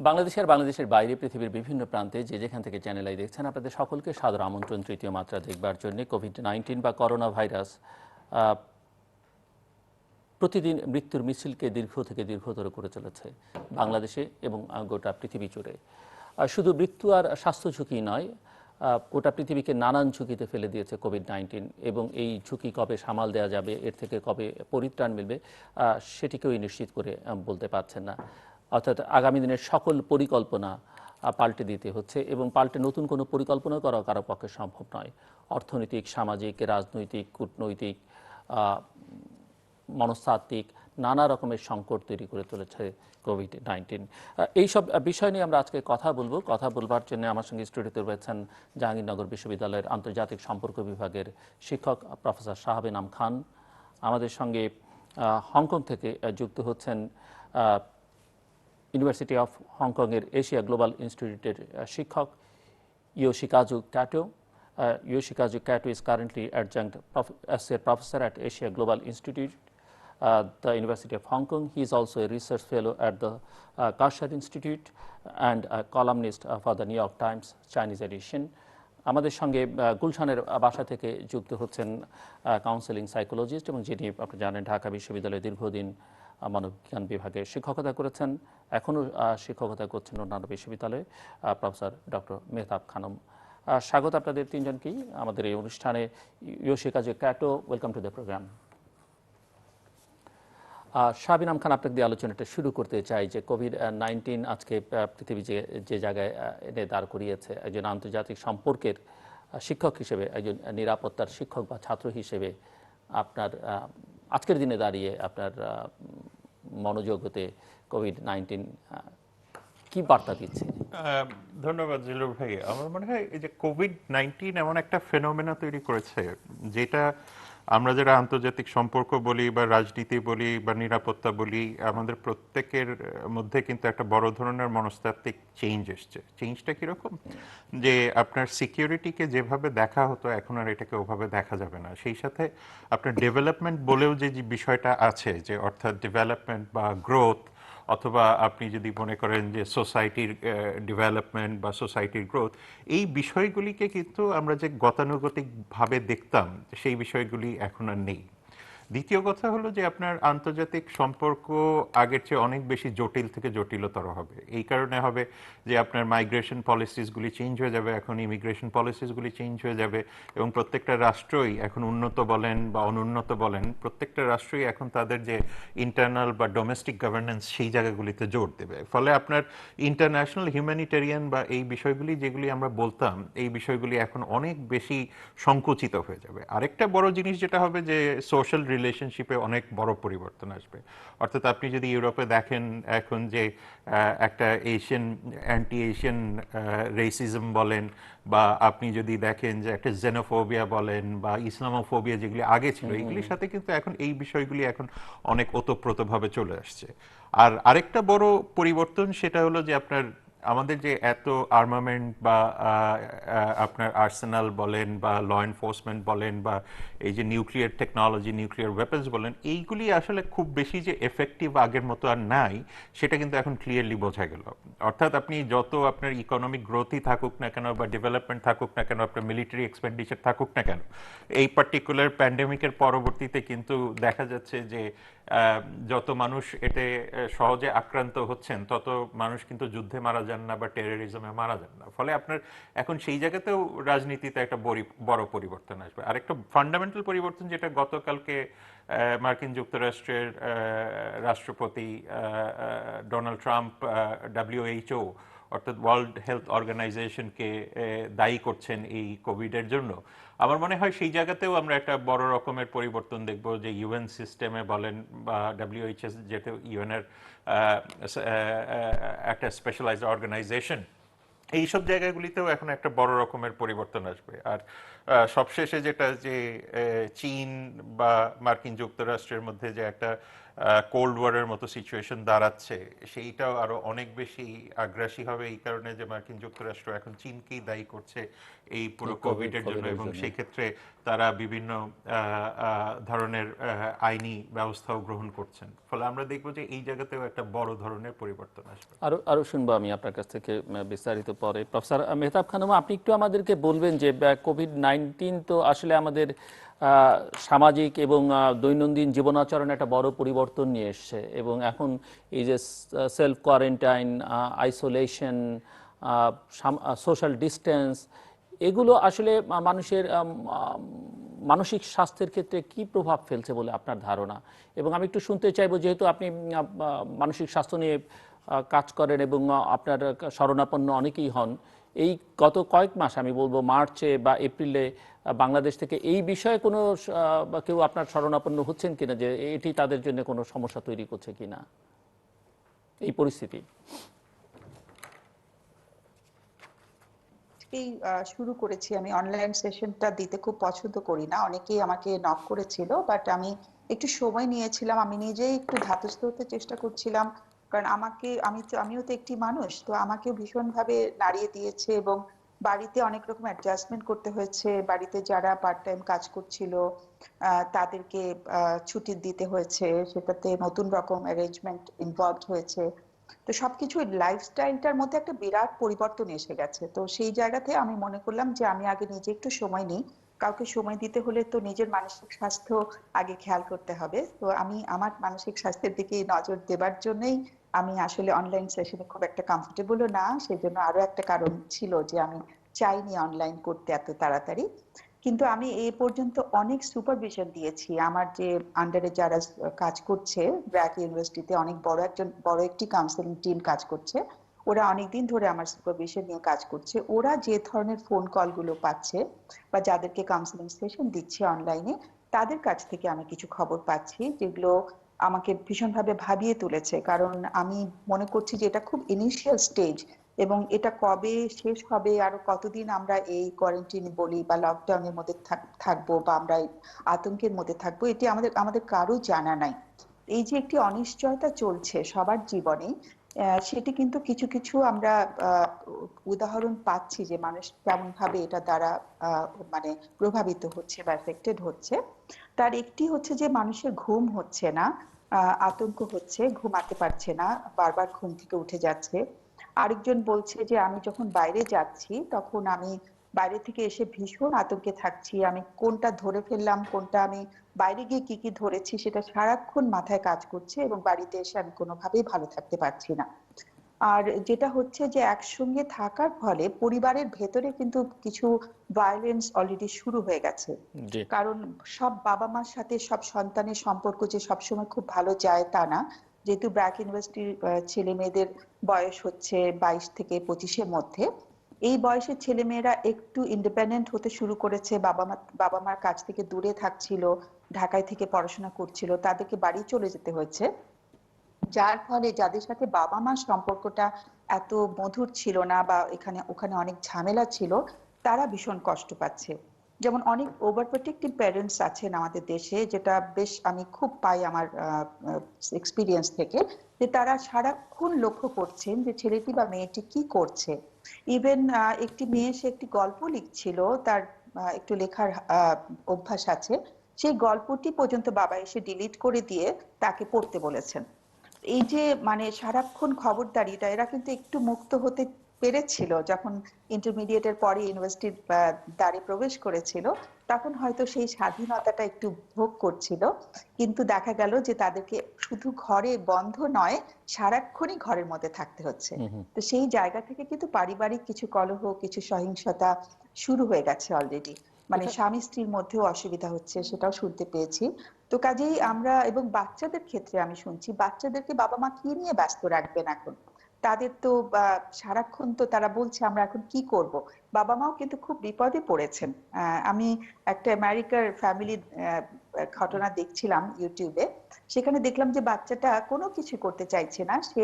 বাংলাদেশে আর বাংলাদেশের বাইরে পৃথিবীর বিভিন্ন প্রান্তে যে যেখান থেকে চ্যানেল আই দেখছেন আপনাদের সকলকে সাদর আমন্ত্রণ তৃতীয় মাত্রা দেখবার জন্য। কোভিড-19 বা করোনা ভাইরাস প্রতিদিন মৃত্যুর মিছিলকে দীর্ঘ থেকে দীর্ঘতর করে চলেছে বাংলাদেশে এবং গোটা পৃথিবী জুড়ে। শুধু মৃত্যু আর স্বাস্থ্য ঝুঁকি নয়, গোটা পৃথিবীকে নানান ঝুঁকিতে ফেলে দিয়েছে কোভিড-19 এবং এই ঝুঁকি কবে সামাল দেওয়া যাবে, এর থেকে কবে পরিত্রাণ মিলবে সেটিকেও নিশ্চিত করে বলতে পারছেন না। অর্থাৎ আগামী দিনের সকল পরিকল্পনা পাল্টে দিতে হচ্ছে এবং পাল্টে নতুন কোনো পরিকল্পনা করা কারো পক্ষে সম্ভব নয়। অর্থনৈতিক, সামাজিক, রাজনৈতিক, কূটনৈতিক, মনস্তাত্ত্বিক নানা রকমের সংকট তৈরি করে তুলেছে কোভিড-19। এইসব বিষয় নিয়ে আমরা আজকে কথা বলবার জন্য আমার সঙ্গে স্টুডিওতে রয়েছেন জাহাঙ্গীরনগর বিশ্ববিদ্যালয়ের আন্তর্জাতিক সম্পর্ক বিভাগের শিক্ষক প্রফেসর শাহাব এনাম খান। আমাদের সঙ্গে হংকং থেকে যুক্ত হচ্ছেন ইউনিভার্সিটি অফ হংকংয়ের এশিয়া গ্লোবাল ইনস্টিটিউটের শিক্ষক Yoshikazu Kato. Yoshikazu Kato is currently adjunct associate professor at Asia Global Institute, the University of Hong Kong. He is also a research fellow at the Karshat Institute and a columnist for the New York Times Chinese edition. আমাদের সঙ্গে গুলশানের বাসা থেকে যুক্ত হচ্ছেন counselling psychologist এবং যিনি আপনি জানেন ঢাকা বিশ্ববিদ্যালয়ে দীর্ঘদিন মানববিজ্ঞান বিভাগে শিক্ষকতা করেছেন, এখনও শিক্ষকতা করছেন অন্যান্য বিশ্ববিদ্যালয়ে, প্রফেসর ডক্টর মেহতাব খানম। স্বাগত আপনাদের তিনজনকেই আমাদের এই অনুষ্ঠানে। Yoshikazu Kato, welcome to the programme. Shahab Enam Khan, আপনাকে দিয়ে আলোচনাটা শুরু করতে চাই যে কোভিড-19 আজকে পৃথিবী যে জায়গায় এনে দাঁড় করিয়েছে, একজন আন্তর্জাতিক সম্পর্কের শিক্ষক হিসেবে, একজন নিরাপত্তার শিক্ষক বা ছাত্র হিসেবে আপনার আজকের দিনে দাঁড়িয়ে আপনার মনোযোগ হতে কোভিড-19 কি বার্তা দিচ্ছে? ধন্যবাদ জিলুর ভাই। আমার মনে হয় এই যে কোভিড-19 এমন একটা ফেনোমেনা তৈরি করেছে যেটা আমরা যারা আন্তর্জাতিক সম্পর্ক বলি বা রাজনীতি বলি বা নিরাপত্তা বলি, আমাদের প্রত্যেকের মধ্যে কিন্তু একটা বড় ধরনের মনস্তাত্ত্বিক চেঞ্জ এসছে। চেঞ্জটা কীরকম? যে আপনার সিকিউরিটিকে যেভাবে দেখা হতো এখন আর এটাকে ওভাবে দেখা যাবে না। সেই সাথে আপনার ডেভেলপমেন্ট বলেও যে বিষয়টা আছে, যে অর্থাৎ ডেভেলপমেন্ট বা গ্রোথ, অথবা আপনি যদি মনে করেন যে সোসাইটির ডেভেলপমেন্ট বা সোসাইটির গ্রোথ, এই বিষয়গুলিকে কিন্তু আমরা যে গতানুগতিকভাবে দেখতাম সেই বিষয়গুলি এখন আর নেই। দ্বিতীয় কথা হলো যে আপনার আন্তর্জাতিক সম্পর্ক আগের চেয়ে অনেক বেশি জটিল থেকে জটিলতর হবে। এই কারণে হবে যে আপনার মাইগ্রেশন পলিসিসগুলি চেঞ্জ হয়ে যাবে, এখন ইমিগ্রেশন পলিসিসগুলি চেঞ্জ হয়ে যাবে এবং প্রত্যেকটা রাষ্ট্রই এখন উন্নত বলেন বা অনুন্নত বলেন, প্রত্যেকটা রাষ্ট্রই এখন তাদের যে ইন্টারনাল বা ডোমেস্টিক গভর্নেন্স সেই জায়গাগুলিতে জোর দেবে। ফলে আপনার ইন্টারন্যাশনাল হিউম্যানিটেরিয়ান বা এই বিষয়গুলি যেগুলি আমরা বলতাম, এই বিষয়গুলি এখন অনেক বেশি সংকুচিত হয়ে যাবে। আরেকটা বড় জিনিস যেটা হবে যে সোশ্যাল রিলেশনশিপে অনেক বড় পরিবর্তন আসবে। অর্থাৎ আপনি যদি ইউরোপে দেখেন এখন যে একটা অ্যান্টি এশিয়ান রেসিজম বলেন, বা আপনি যদি দেখেন যে একটা জেনোফোবিয়া বলেন বা ইসলামোফোবিয়া যেগুলি আগে ছিল, এইগুলির সাথে কিন্তু এখন এই বিষয়গুলি এখন অনেক ওতপ্রোতভাবে চলে আসছে। আর আরেকটা বড় পরিবর্তন সেটা হলো যে আপনার আমাদের যে এত আর্মামেন্ট বা আপনার আর্সেনাল বলেন বা ল এনফোর্সমেন্ট বলেন বা এই যে নিউক্লিয়ার টেকনোলজি, নিউক্লিয়ার ওয়েপন্স বলেন, এইগুলি আসলে খুব বেশি যে এফেক্টিভ আগের মতো আর নাই, সেটা কিন্তু এখন ক্লিয়ারলি বোঝা গেল। অর্থাৎ আপনি যত আপনার ইকোনমিক গ্রোথই থাকুক না কেন বা ডেভেলপমেন্ট থাকুক না কেন, আপনার মিলিটারি এক্সপেন্ডিচার থাকুক না কেন, এই পার্টিকুলার প্যান্ডেমিকের পরবর্তীতে কিন্তু দেখা যাচ্ছে যে যত মানুষ এতে সহজে আক্রান্ত হচ্ছেন তত মানুষ কিন্তু যুদ্ধে মারা যান না বা টেরোরিজমে মারা যান না। ফলে আপনার এখন সেই জায়গাতেও রাজনীতিতে একটা বড় পরিবর্তন আসবে। আর একটা ফান্ডামেন্টাল পরিবর্তন যেটা গতকালকে মার্কিন যুক্তরাষ্ট্রের রাষ্ট্রপতি ডোনাল্ড ট্রাম্প WHO অর্থাৎ ওয়ার্ল্ড হেলথ অর্গানাইজেশনকে দায়ী করছেন এই কোভিডের জন্য, আমার মনে হয় সেই জায়গাতেও আমরা একটা বড় রকমের পরিবর্তন দেখব। যে ইউএন সিস্টেমে বলেন বা WHO যেটা ইউএনের একটা স্পেশালাইজড অর্গানাইজেশন, এইসব জায়গাগুলিতেও এখন একটা বড় রকমের পরিবর্তন আসবে। আর সবশেষে যেটা যে চীন বা মার্কিন যুক্তরাষ্ট্রের মধ্যে যে একটা কোল্ড ওয়ারের মতো সিচুয়েশন দাঁড়াচ্ছে, সেইটাও আরো অনেক বেশি আগ্রাসী হবে এই কারণে যে মার্কিন যুক্তরাষ্ট্র এখন চীনকেই দায়ী করছে এই পুরো কোভিডের জন্য, এবং সেই ক্ষেত্রে তারা বিভিন্ন ধরনের আইনি ব্যবস্থাও গ্রহণ করছেন। ফলে আমরা দেখব যে এই জায়গাতেও একটা বড় ধরনের পরিবর্তন আসবে। আরো শুনবো আমি আপনার কাছ থেকে বিস্তারিত পরে। প্রফেসর মেহতাব খানম, আপনি একটু আমাদেরকে বলবেন যে কোভিড-19 তো আসলে আমাদের সামাজিক এবং দৈনন্দিন জীবনাচরণে একটা বড় পরিবর্তন নিয়ে এসছে, এবং এখন এই যে self quarantine, isolation, social distance, এগুলো আসলে মানুষের মানসিক স্বাস্থ্যের ক্ষেত্রে কি প্রভাব ফেলছে বলে আপনার ধারণা? এবং আমি একটু শুনতে চাইবো, যেহেতু আপনি মানসিক স্বাস্থ্য নিয়ে কাজ করেন এবং আপনার শরণাপন্ন অনেকেই হন, এই গত কয়েক মাস, আমি বলবো মার্চে বা এপ্রিলে বাংলাদেশ থেকে এই বিষয়ে কোনো কেউ আপনার শরণাপন্ন হচ্ছেন কিনা, যে এটি তাদের জন্য কোনো সমস্যা তৈরি করছে কিনা এই পরিস্থিতি? শুরু করেছি আমি অনলাইন সেশনটা দিতে, খুব পছন্দ করি না, অনেকেই আমাকে নক করেছিল, বাট আমি একটু সময় নিয়েছিলাম, আমি নিজেই একটু ধাতস্থ হতে চেষ্টা করছিলাম, কারণ আমিও তো একটি মানুষ, তো আমাকেও ভীষণভাবে নাড়িয়ে দিয়েছে, এবং বাড়িতে অনেক রকম অ্যাডজাস্টমেন্ট করতে হয়েছে। বাড়িতে যারা পার্ট টাইম কাজ করছিল তাদেরকে ছুটি দিতে হয়েছে, সেটাতে নতুন রকম অ্যারেঞ্জমেন্ট ইনভলভ হয়েছে। তো সবকিছু লাইফস্টাইলটার মধ্যে একটা বিরাট পরিবর্তন এসে গেছে। তো সেই জায়গাতে আমি মনে করলাম যে আমি আগে নিজে একটু সময় নিই, কাউকে সময় দিতে হলে তো নিজের মানসিক স্বাস্থ্য আগে খেয়াল করতে হবে। তো আমি আমার মানসিক স্বাস্থ্যের দিকে নজর দেবার জন্যই আমি আসলে অনলাইন সেশনে খুব একটা কমফোর্টেবলও না, সেজন্য আরো একটা কারণ ছিল যে আমি চাইনি অনলাইন করতে এত তাড়াতাড়ি। কিন্তু আমি এই পর্যন্ত অনেক সুপারভিশন দিয়েছি, আমার যে আন্ডারে যারা কাজ করছে ব্র্যাক ইউনিভার্সিটিতে, অনেক বড় একটি কাউন্সেলিং টিম কাজ করছে, ওরা অনেকদিন ধরে আমার সুপারভিশন নিয়ে কাজ করছে। ওরা যে ধরনের ফোন কলগুলো পাচ্ছে বা যাদেরকে কাউন্সেলিং সেশন দিচ্ছে অনলাইনে, তাদের কাছ থেকে আমি কিছু খবর পাচ্ছি যেগুলো আমাকে ভীষণভাবে ভাবিয়ে তুলেছে। কারণ আমি মনে করছি যে এটা খুব ইনিশিয়াল স্টেজ, এবং এটা কবে শেষ হবে, আরো কতদিন আমরা এই কোয়ারেন্টাইন বলি বা লকডাউনের মধ্যে থাকবো বা আমরা আতঙ্কের মধ্যে থাকবো, এটি আমাদের কারো জানা নাই। এই যে একটি অনিশ্চয়তা চলছে সবার জীবনে, সেটি কিন্তু কিছু কিছু আমরা উদাহরণ পাচ্ছি যে মানুষ কেমন ভাবে এটা দ্বারা মানে প্রভাবিত হচ্ছে বা এফেক্টেড হচ্ছে। তার একটি হচ্ছে যে মানুষের ঘুম হচ্ছে না, আতঙ্ক হচ্ছে, ঘুমাতে পারছে না, বারবার ঘুম থেকে উঠে যাচ্ছে। আরেকজন বলছে যে আমি যখন বাইরে যাচ্ছি তখন আমি বাইরে থেকে এসে ভীষণ আতঙ্কে থাকছি, আমি কোনটা ধরে ফেললাম, কোনটা আমি বাইরে গিয়ে কি কি ধরেছি সেটা সারাক্ষণ মাথায় কাজ করছে, এবং বাড়িতে এসে আমি কোনোভাবেই ভালো থাকতে পারছি না। আর যেটা হচ্ছে যে একসঙ্গে থাকার ফলে পরিবারের ভেতরে কিন্তু কিছু ভায়োলেন্স অলরেডি শুরু হয়ে গেছে। কারণ সব বাবা মার সাথে সব সন্তানের সম্পর্ক যে সবসময় খুব ভালো যায় তা না। যেহেতু ব্র্যাক ইউনিভার্সিটির ছেলে মেয়েদের বয়স হচ্ছে 22 থেকে 25-এর মধ্যে, এই বয়সের ছেলেমেয়েরা একটু ইন্ডিপেন্ডেন্ট হতে শুরু করেছে, বাবা মার কাছ থেকে দূরে থাকছিল, ঢাকায় থেকে পড়াশোনা করছিল, তাদেরকে বাড়ি চলে যেতে হয়েছে, যার ফলে যাদের সাথে বাবা মার সম্পর্কটা এত মধুর ছিল না বা ওখানে অনেক ঝামেলা ছিল, তারা ভীষণ কষ্ট পাচ্ছে। যেমন অনেক ওভার প্রোটেক্টিভ প্যারেন্টস আছেন আমাদের দেশে, যেটা বেশ আমি খুব পাই আমার এক্সপিরিয়েন্স থেকে, যে তারা সারাক্ষণ লক্ষ্য করছেন যে ছেলেটি বা মেয়েটি কি করছে। ইভেন একটি মেয়ে, সে একটি গল্প লিখছিল, তার একটু লেখার অভ্যাস আছে, সেই গল্পটি পর্যন্ত বাবা এসে ডিলিট করে দিয়ে তাকে পড়তে বলেছেন। এই যে মানে সারাক্ষণ খবরদারিটা, এরা কিন্তু একটু মুক্ত হতে পেরেছিল যখন ইন্টারমিডিয়েটের পরে ইউনিভার্সিটির দ্বারে প্রবেশ করেছিল, তখন হয়তো সেই স্বাধীনতাটা একটু ভোগ করছিল। কিন্তু দেখা গেল যে তাদেরকে শুধু ঘরে বন্ধ নয়, সারাক্ষণই ঘরের মধ্যে থাকতে হচ্ছে। তো সেই জায়গা থেকে কিন্তু পারিবারিক কিছু কলহ, কিছু সহিংসতা শুরু হয়ে গেছে অলরেডি, মানে স্বামী স্ত্রীর মধ্যেও অসুবিধা হচ্ছে, সেটাও শুনতে পেয়েছি। তো কাজেই আমরা, এবং বাচ্চাদের ক্ষেত্রে আমি শুনছি, বাচ্চাদেরকে বাবা মা কি নিয়ে ব্যস্ত রাখবেন এখন, তাদের তো সারাক্ষণ তো তারা বলছে আমরা এখন কি করব। বাবা মাও কিন্তু খুব বিপদে পড়েছেন। আমি একটা আমেরিকার ফ্যামিলির ঘটনা দেখছিলাম ইউটিউবে, সেখানে দেখলাম যে বাচ্চাটা কোনো কিছু করতে চাইছে না, সে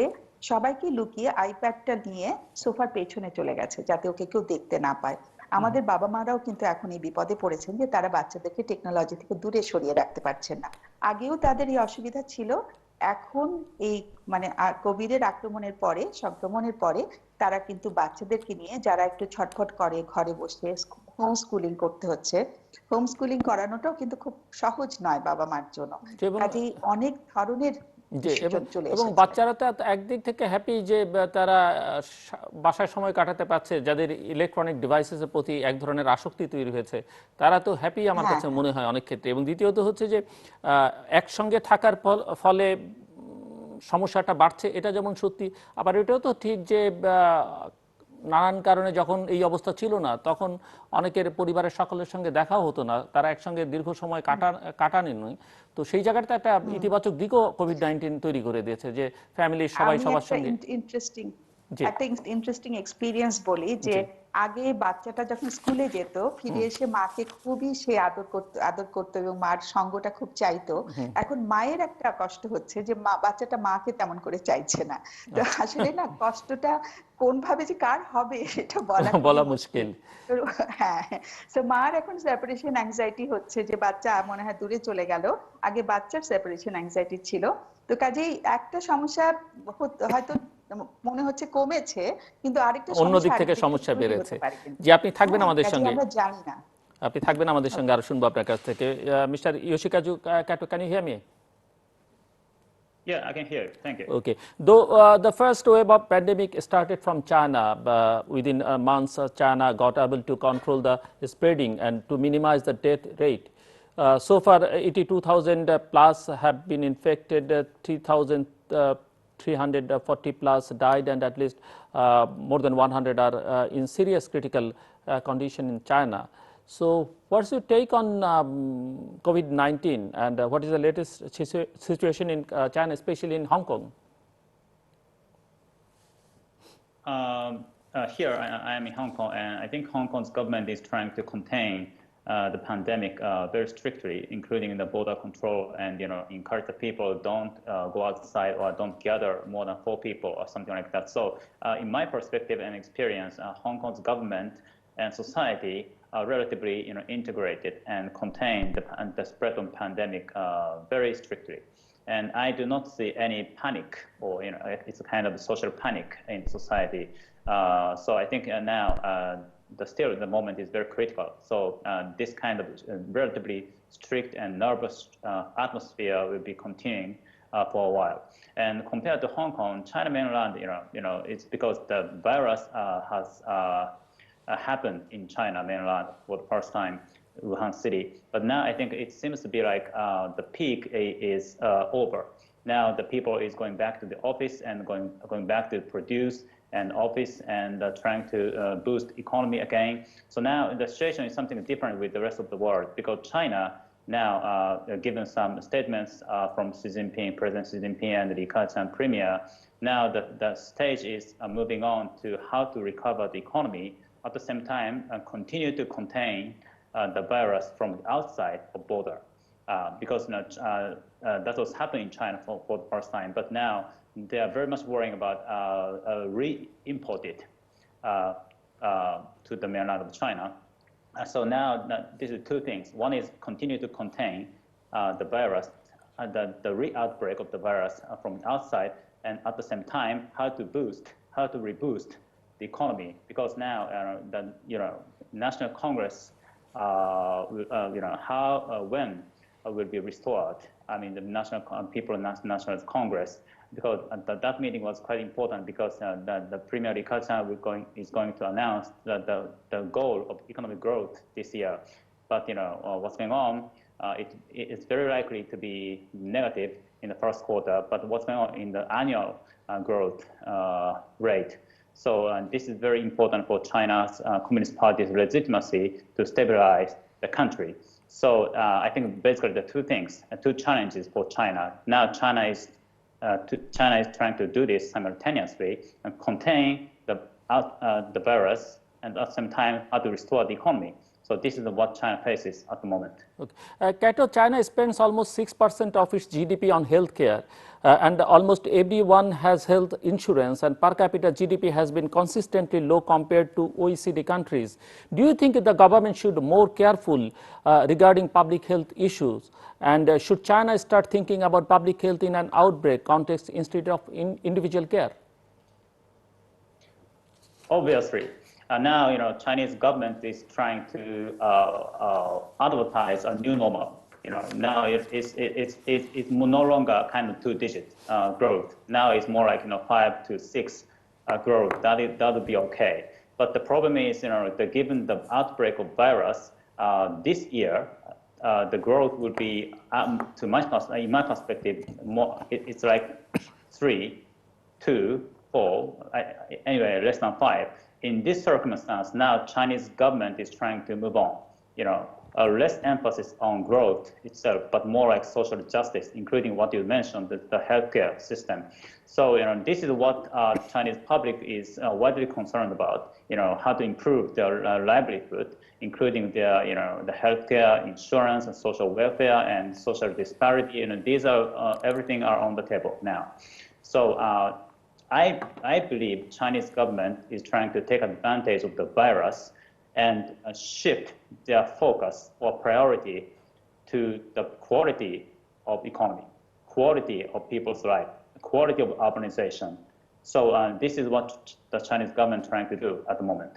সবাইকে লুকিয়ে আইপ্যাডটা নিয়ে সোফার পেছনে চলে গেছে যাতে ওকে কেউ দেখতে না পায়। আমাদের বাবা মারাও কিন্তু এখন এই বিপদে পড়েছেন যে তারা বাচ্চাদেরকে টেকনোলজি থেকে দূরে সরিয়ে রাখতে পারছেন না। আগেও তাদের এই অসুবিধা ছিল, এখন এই মানে কোভিডের সংক্রমণের পরে তারা কিন্তু বাচ্চাদেরকে নিয়ে যারা একটু ছটফট করে ঘরে বসে হোম স্কুলিং করতে হচ্ছে, হোম স্কুলিং করানোটাও কিন্তু খুব সহজ নয় বাবা মার জন্য। কাজেই অনেক ধরনের এবং বাচ্চারা তো একদিক থেকে হ্যাপি যে তারা বাসায় সময় কাটাতে পারছে, যাদের ইলেকট্রনিক ডিভাইসেসের প্রতি এক ধরনের আসক্তি তৈরি হয়েছে, তারা তো হ্যাপি আমার কাছে মনে হয় অনেক ক্ষেত্রে। এবং দ্বিতীয়ত হচ্ছে যে একসঙ্গে থাকার ফলে সমস্যাটা বাড়ছে, এটা যেমন সত্যি, আবার এটাও তো ঠিক যে নানান কারণে যখন এই অবস্থা ছিল না তখন অনেকের পরিবারের সকলের সঙ্গে দেখাও হতো না, তারা একসঙ্গে দীর্ঘ সময় কাটানি নয়। তো সেই জায়গাটা একটা ইতিবাচক দিকও কোভিড-19 তৈরি করে দিয়েছে যে ফ্যামিলির সবাই সবার সঙ্গে। একটা ইন্টারেস্টিং এক্সপিরিয়েন্স বলি যে আগে বাচ্চাটা যখন স্কুলে যেত ফিরে এসে মাকে খুবই সে আদর করতো এবং মার সঙ্গটা খুব চাইতো। এখন মায়ের একটা কষ্ট হচ্ছে যে বাচ্চাটা মাকে তেমন করে চাইছে না। তো আসলে না কষ্টটা কোন ভাবে যে কার হবে সেটা বলা মুশকিল। হ্যাঁ, তো মার এখন সেপারেশন অ্যাংজাইটি হচ্ছে যে বাচ্চা মনে হয় দূরে চলে গেল, আগে বাচ্চার সেপারেশন অ্যাংজাইটি ছিল। তো কাজেই একটা সমস্যা হয়তো মনে হচ্ছে কমেছে, কিন্তু আরেকটা অন্য দিক থেকে সমস্যা বেড়েছে। জি, আপনি থাকবেন আমাদের সঙ্গে, আমরা জানি না। আপনি থাকবেন আমাদের সঙ্গে, আরো শুনবো আপনার কাছ থেকে। Mister Yoshikazu Kato, can you hear me? Yeah, I can hear you. Thank you. Okay. Though the first wave of pandemic started from China, within months China got able to control the spreading and to minimize the death rate. So far 82,000 plus have been infected, 3,340 plus died, and at least more than 100 are in serious critical condition in China. So what's your take on COVID-19, and what is the latest situation in China, especially in Hong Kong? Here I am in Hong Kong, and I think Hong Kong's government is trying to contain the pandemic very strictly, including the border control, and encourage the people don't go outside or don't gather more than 4 people or something like that. So in my perspective and experience, Hong Kong's government and society are relatively integrated and contain the spread of pandemic very strictly. And I do not see any panic, or it's a kind of social panic in society. So I think now still the moment is very critical. So this kind of relatively strict and nervous atmosphere will be continuing for a while. And compared to Hong Kong, China mainland, it's because the virus has happened in China mainland for the first time, Wuhan city. But now I think it seems to be like the peak is over. Now the people is going back to the office and going back to produce and office and trying to boost economy again. So now the situation is something different with the rest of the world, because China now given some statements from President Xi Jinping and Li Keqiang Premier. Now the stage is moving on to how to recover the economy, at the same time continue to contain the virus from the outside of border, because that was happening in China for the first time. But now they are very much worrying about re-imported to the mainland of China. So now these are 2 things. One is continue to contain the virus, the re-outbreak of the virus from the outside, and at the same time how to reboost the economy, because now the National Congress when will be restored. I mean the National Congress, because that meeting was quite important, because the Premier Li Keqiang is going to announce the goal of economic growth this year. But what's going on, it's very likely to be negative in the first quarter, but what's going on in the annual growth rate. So this is very important for China's Communist Party's legitimacy to stabilize the country. So I think basically the 2 things, 2 challenges for China. Now China is trying to do this simultaneously and contain the virus, and at the same time how to restore the economy. So this is what China faces at the moment. Okay. Kato, China spends almost 6% of its GDP on healthcare, and almost everyone has health insurance, and per capita GDP has been consistently low compared to OECD countries. Do you think the government should be more careful regarding public health issues, and should China start thinking about public health in an outbreak context instead of individual care? Obviously, now Chinese government is trying to advertise a new normal. Now it's no longer kind of 2-digit growth. Now it's more like 5 to 6 growth. That would be okay. But the problem is given the outbreak of virus this year, the growth would be in my perspective more. It's like 3, 2, 4, anyway, less than 5. In this circumstance, now Chinese government is trying to move on. Less emphasis on growth itself, but more like social justice, including what you mentioned, the healthcare system. So this is what Chinese public is widely concerned about. How to improve their livelihood, including their the healthcare, insurance, and social welfare, and social disparity. These are everything are on the table now. So I believe Chinese government is trying to take advantage of the virus and shift their focus or priority to the quality of economy, quality of people's life, quality of urbanization. So this is what the Chinese government is trying to do at the moment.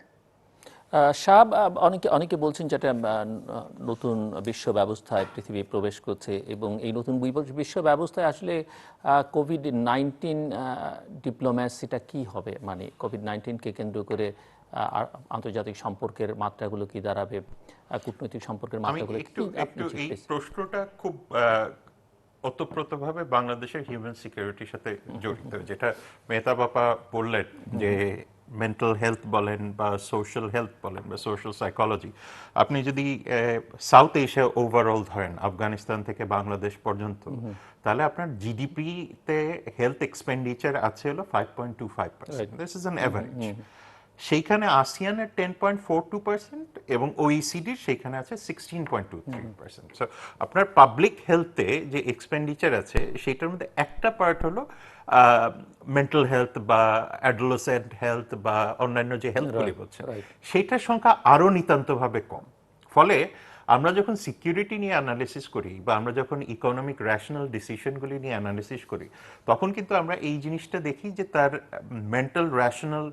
Shahab, অনেকে বলছেন যেটা নতুন বিশ্ব ব্যবস্থায় পৃথিবী প্রবেশ করছে, এবং এই নতুন বিশ্ব ব্যবস্থায় আসলে কোভিড-19 ডিপ্লোম্যাসিটা কি হবে, মানে কোভিড-19কে কেন্দ্র করে আন্তর্জাতিক সম্পর্কের মাত্রাগুলো কি দাঁড়াবে, কূটনৈতিক সম্পর্কের মাত্রাগুলো কি? এই প্রশ্নটা খুব ওতপ্রোতভাবে বাংলাদেশের হিউম্যান সিকিউরিটির সাথে জড়িত, যেটা মেহতাব আপা বললেন যে মেন্টাল হেলথ বলেন বা সোশ্যাল হেলথ বলেন বা সোশ্যাল সাইকোলজি, আপনি যদি সাউথ এশিয়া ওভারঅল ধরেন আফগানিস্তান থেকে বাংলাদেশ পর্যন্ত, তাহলে আপনার জিডিপিতে হেলথ এক্সপেন্ডিচার আছে হলো 5.25%. This is an average. সেইখানে আসিয়ানের 10.42% এবং ওইসিডির সেইখানে আছে 16.23%. সো আপনার পাবলিক হেলথে যে এক্সপেন্ডিচার আছে সেটার মধ্যে একটা পার্ট হলো মেন্টাল হেলথ বা অ্যাডোলেসেন্ট হেলথ বা অন্যান্য যে হেলথগুলি বলছেন, সেইটার সংখ্যা আরও নিতান্তভাবে কম। ফলে আমরা যখন সিকিউরিটি নিয়ে অ্যানালিসিস করি বা আমরা যখন ইকোনমিক র্যাশনাল ডিসিশনগুলি নিয়ে অ্যানালিসিস করি, তখন কিন্তু আমরা এই জিনিসটা দেখি যে তার মেন্টাল র্যাশনাল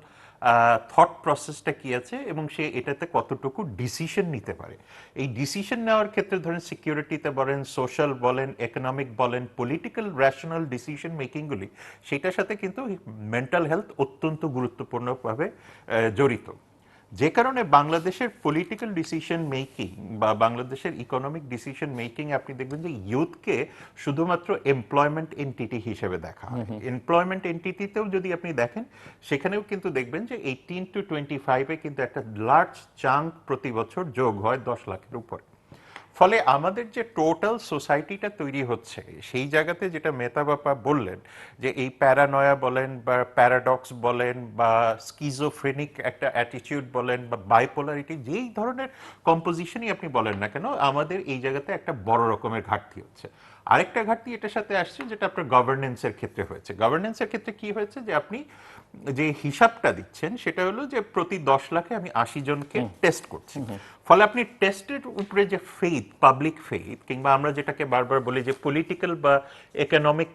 থট প্রসেসটা কি আছে এবং সে এটাতে কতটুকু ডিসিশন নিতে পারে। এই ডিসিশন নেওয়ার ক্ষেত্রে ধরেন সিকিউরিটিতে বলেন, সোশ্যাল বলেন, ইকোনমিক বলেন, পলিটিক্যাল র্যাশনাল ডিসিশন মেকিংগুলি, সেটার সাথে কিন্তু মেন্টাল হেলথ অত্যন্ত গুরুত্বপূর্ণভাবে জড়িত। যে কারণে বাংলাদেশের পলিটিক্যাল ডিসিশন মেকিং বা বাংলাদেশের ইকোনমিক ডিসিশন মেকিং আপনি দেখবেন যে ইউথকে শুধুমাত্র এমপ্লয়মেন্ট এন্টিটি হিসেবে দেখা হয়। এমপ্লয়মেন্ট এন্টিটিতেও যদি আপনি দেখেন, সেখানেও কিন্তু দেখবেন যে 18 to 25-এ কিন্তু একটা লার্জ চাঙ্ক প্রতি বছর যোগ হয় 10 লাখের উপরে। ফলে আমাদের যে টোটাল সোসাইটিটা তৈরি হচ্ছে, সেই জায়গাতে যেটা মেহতাব আপা বললেন যে এই প্যারানয়া বলেন বা প্যারাডক্স বলেন বা স্কিজোফ্রেনিক একটা অ্যাটিটিউড বলেন বা বাইপোলারিটি, যেই ধরনের কম্পোজিশনই আপনি বলেন না কেন, আমাদের এই জায়গাতে একটা বড় রকমের ঘাটতি হচ্ছে। আরেকটা ঘাটতি এটার সাথে আসছে, যেটা আপনার গভর্নেন্সের ক্ষেত্রে হয়েছে। গভর্নেন্সের ক্ষেত্রে কি হয়েছে যে আপনি যে হিসাবটা দিচ্ছেন সেটা হলো যে প্রতি 10 লাখে আমি 80 জনকে টেস্ট করছি। ফলে আপনি টেস্টের উপরে যে ফেইথ, পাবলিক ফেইথ, কিংবা আমরা যেটাকে বারবার বলি যে পলিটিক্যাল বা ইকোনমিক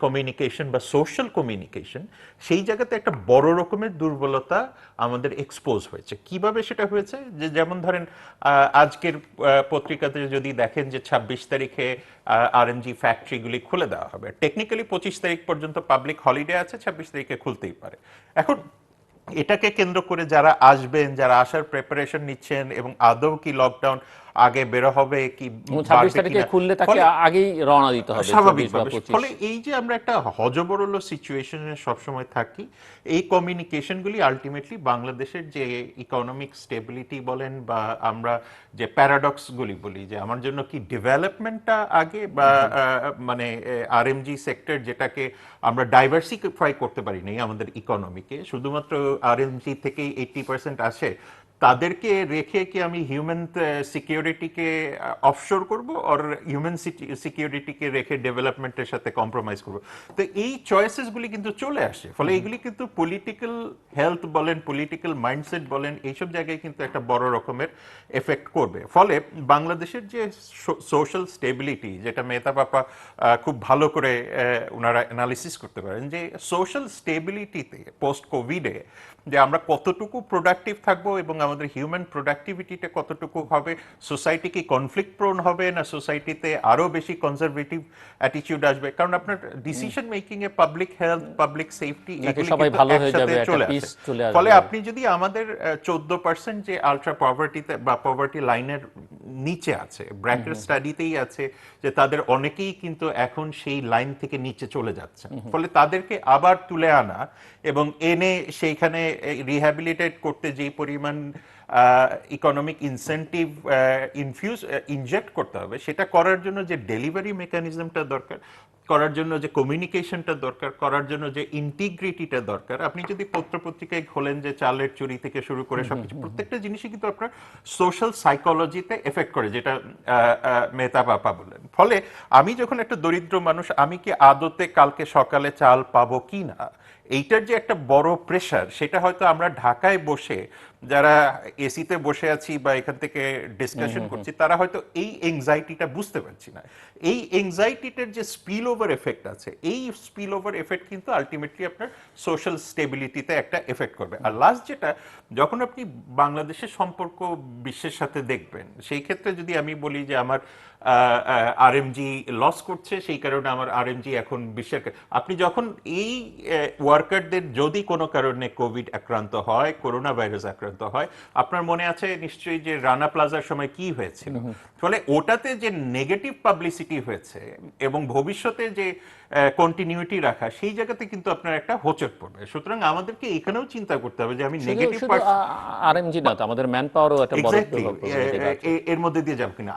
কমিউনিকেশন বা সোশ্যাল কমিউনিকেশন, সেই জায়গাতে একটা বড় রকমের দুর্বলতা আমাদের এক্সপোজ হয়েছে। কিভাবে সেটা হয়েছে, যে যেমন ধরেন আজকের পত্রিকাতে যদি দেখেন যে 26 তারিখে আরএমজি ফ্যাক্টরিগুলি খুলে দেওয়া হবে। টেকনিক্যালি 25 তারিখ পর্যন্ত পাবলিক হলিডে আছে, 26 তারিখে খুলতেই পারে। এখন এটাকে কেন্দ্র করে যারা আসবেন, যারা আসার প্রিপারেশন নিচ্ছেন, এবং আদৌ কি লকডাউন আগে বের হবে কি 26 তারিখে খুললে তাকে আগেই রওনা দিতে হবে স্বাভাবিকভাবে। ফলে এই যে আমরা একটা হজবরল সিচুয়েশনে সবসময় থাকি, এই কমিউনিকেশনগুলি আলটিমেটলি বাংলাদেশের যে ইকোনমিক স্টেবিলিটি বলেন বা আমরা যে প্যারাডক্সগুলি বলি যে আমার জন্য কি ডেভেলপমেন্টটা আগে বা মানে আরএমজি সেক্টর যেটাকে আমরা ডাইভার্সিফাই করতে পারি নাই আমাদের ইকোনমিকে, শুধুমাত্র আরএমজি থেকেই 80% আসে, তাদেরকে রেখে কি আমি হিউম্যান সিকিউরিটিকে অফশোর করব আর হিউম্যান সিকিউরিটিকে রেখে ডেভেলপমেন্টের সাথে কম্প্রোমাইজ করব? তো এই চয়েসেসগুলি কিন্তু চলে আসে, ফলে এগুলি কিন্তু পলিটিক্যাল হেলথ বলেন, পলিটিক্যাল মাইন্ডসেট বলেন, এইসব জায়গায় কিন্তু একটা বড় রকমের এফেক্ট করবে। ফলে বাংলাদেশের যে সোশ্যাল স্টেবিলিটি, যেটা মেহতাব আপা খুব ভালো করে ওনারা অ্যানালিসিস করতে পারেন, যে সোশ্যাল স্টেবিলিটিতে পোস্ট কোভিডে যে আমরা কতটুকু প্রোডাক্টিভ থাকবো এবং আমাদের হিউম্যান প্রোডাক্টিভিটিটা কতটুকু হবে, সোসাইটি কি কনফ্লিক্ট প্রোন হবে না সোসাইটিতে আরো বেশি কনজারভেটিভ অ্যাটিটিউড আসবে? কারণ আপনার decision making a public health, public safety এগুলি কিন্তু একসাথে চলে আসে। ফলে আপনি যদি আমাদের 14% যে আলট্রা পভার্টিতে বা পভার্টি লাইনের নিচে আছে, ব্র্যাকেট স্টাডিতেই আছে যে তাদের অনেকেই কিন্তু এখন সেই লাইন থেকে নিচে চলে যাচ্ছে। ফলে তাদেরকে আবার তুলে আনা এবং এনে সেইখানে রিহ্যাবিলিটেট করতে যেই পরিমাণ ইকোনমিক ইনসেন্টিভ ইনজেক্ট করতে হবে, সেটা করার জন্য যে ডেলিভারি মেকানিজমটা দরকার, করার জন্য যে কমিউনিকেশনটা দরকার, করার জন্য যে ইন্টিগ্রিটিটা দরকার। আপনি যদি পত্রপত্রিকায় খোলেন যে চালের চুরি থেকে শুরু করে সবকিছু, প্রত্যেকটা জিনিসই কিন্তু আপনার সোশ্যাল সাইকোলজিতে এফেক্ট করে, যেটা মেহতাব আপা বললেন। ফলে আমি যখন একটা দরিদ্র মানুষ, আমি কি আদতে কালকে সকালে চাল পাবো কি না, এইটার যে একটা বড় প্রেশার, সেটা হয়তো আমরা ঢাকায় বসে যারা এসিতে বসে আছি বা এখান থেকে ডিসকাশন করছি, তারা হয়তো এই এংজাইটিটা বুঝতে পারছি না। এই এংজাইটিটার যে স্পিল ওভার এফেক্ট আছে, এই স্পিল ওভার এফেক্ট কিন্তু আলটিমেটলি আপনার সোশ্যাল স্টেবিলিটিতে একটা এফেক্ট করবে। আর লাস্ট যেটা, যখন আপনি বাংলাদেশের সম্পর্ক বিশ্বের সাথে দেখবেন, সেই ক্ষেত্রে যদি আমি বলি যে আমার আরএমজি লস করছে, সেই কারণে আমার আরএমজি এখন বিশ্বের, আপনি যখন এই ওয়ার্কারদের যদি কোনো কারণে কোভিড আক্রান্ত হয়, করোনা ভাইরাস আক্রান্ত হয়, আপনার মনে আছে নিশ্চয়ই যে রানা প্লাজার সময় কি হয়েছিল। ফলে ওটাতে যে নেগেটিভ পাবলিসিটি হয়েছে এবং ভবিষ্যতে যে কন্টিনিউটি রাখা, সেই জায়গাতে কিন্তু আপনার একটা হোঁচট পড়বে। সুতরাং আমাদেরকে এখানেও চিন্তা করতে হবে যে আমি নেগেটিভ আরএমজি না, তো আমাদের ম্যান পাওয়ারও একটা বড় এর মধ্যে দিয়ে যাব কিনা।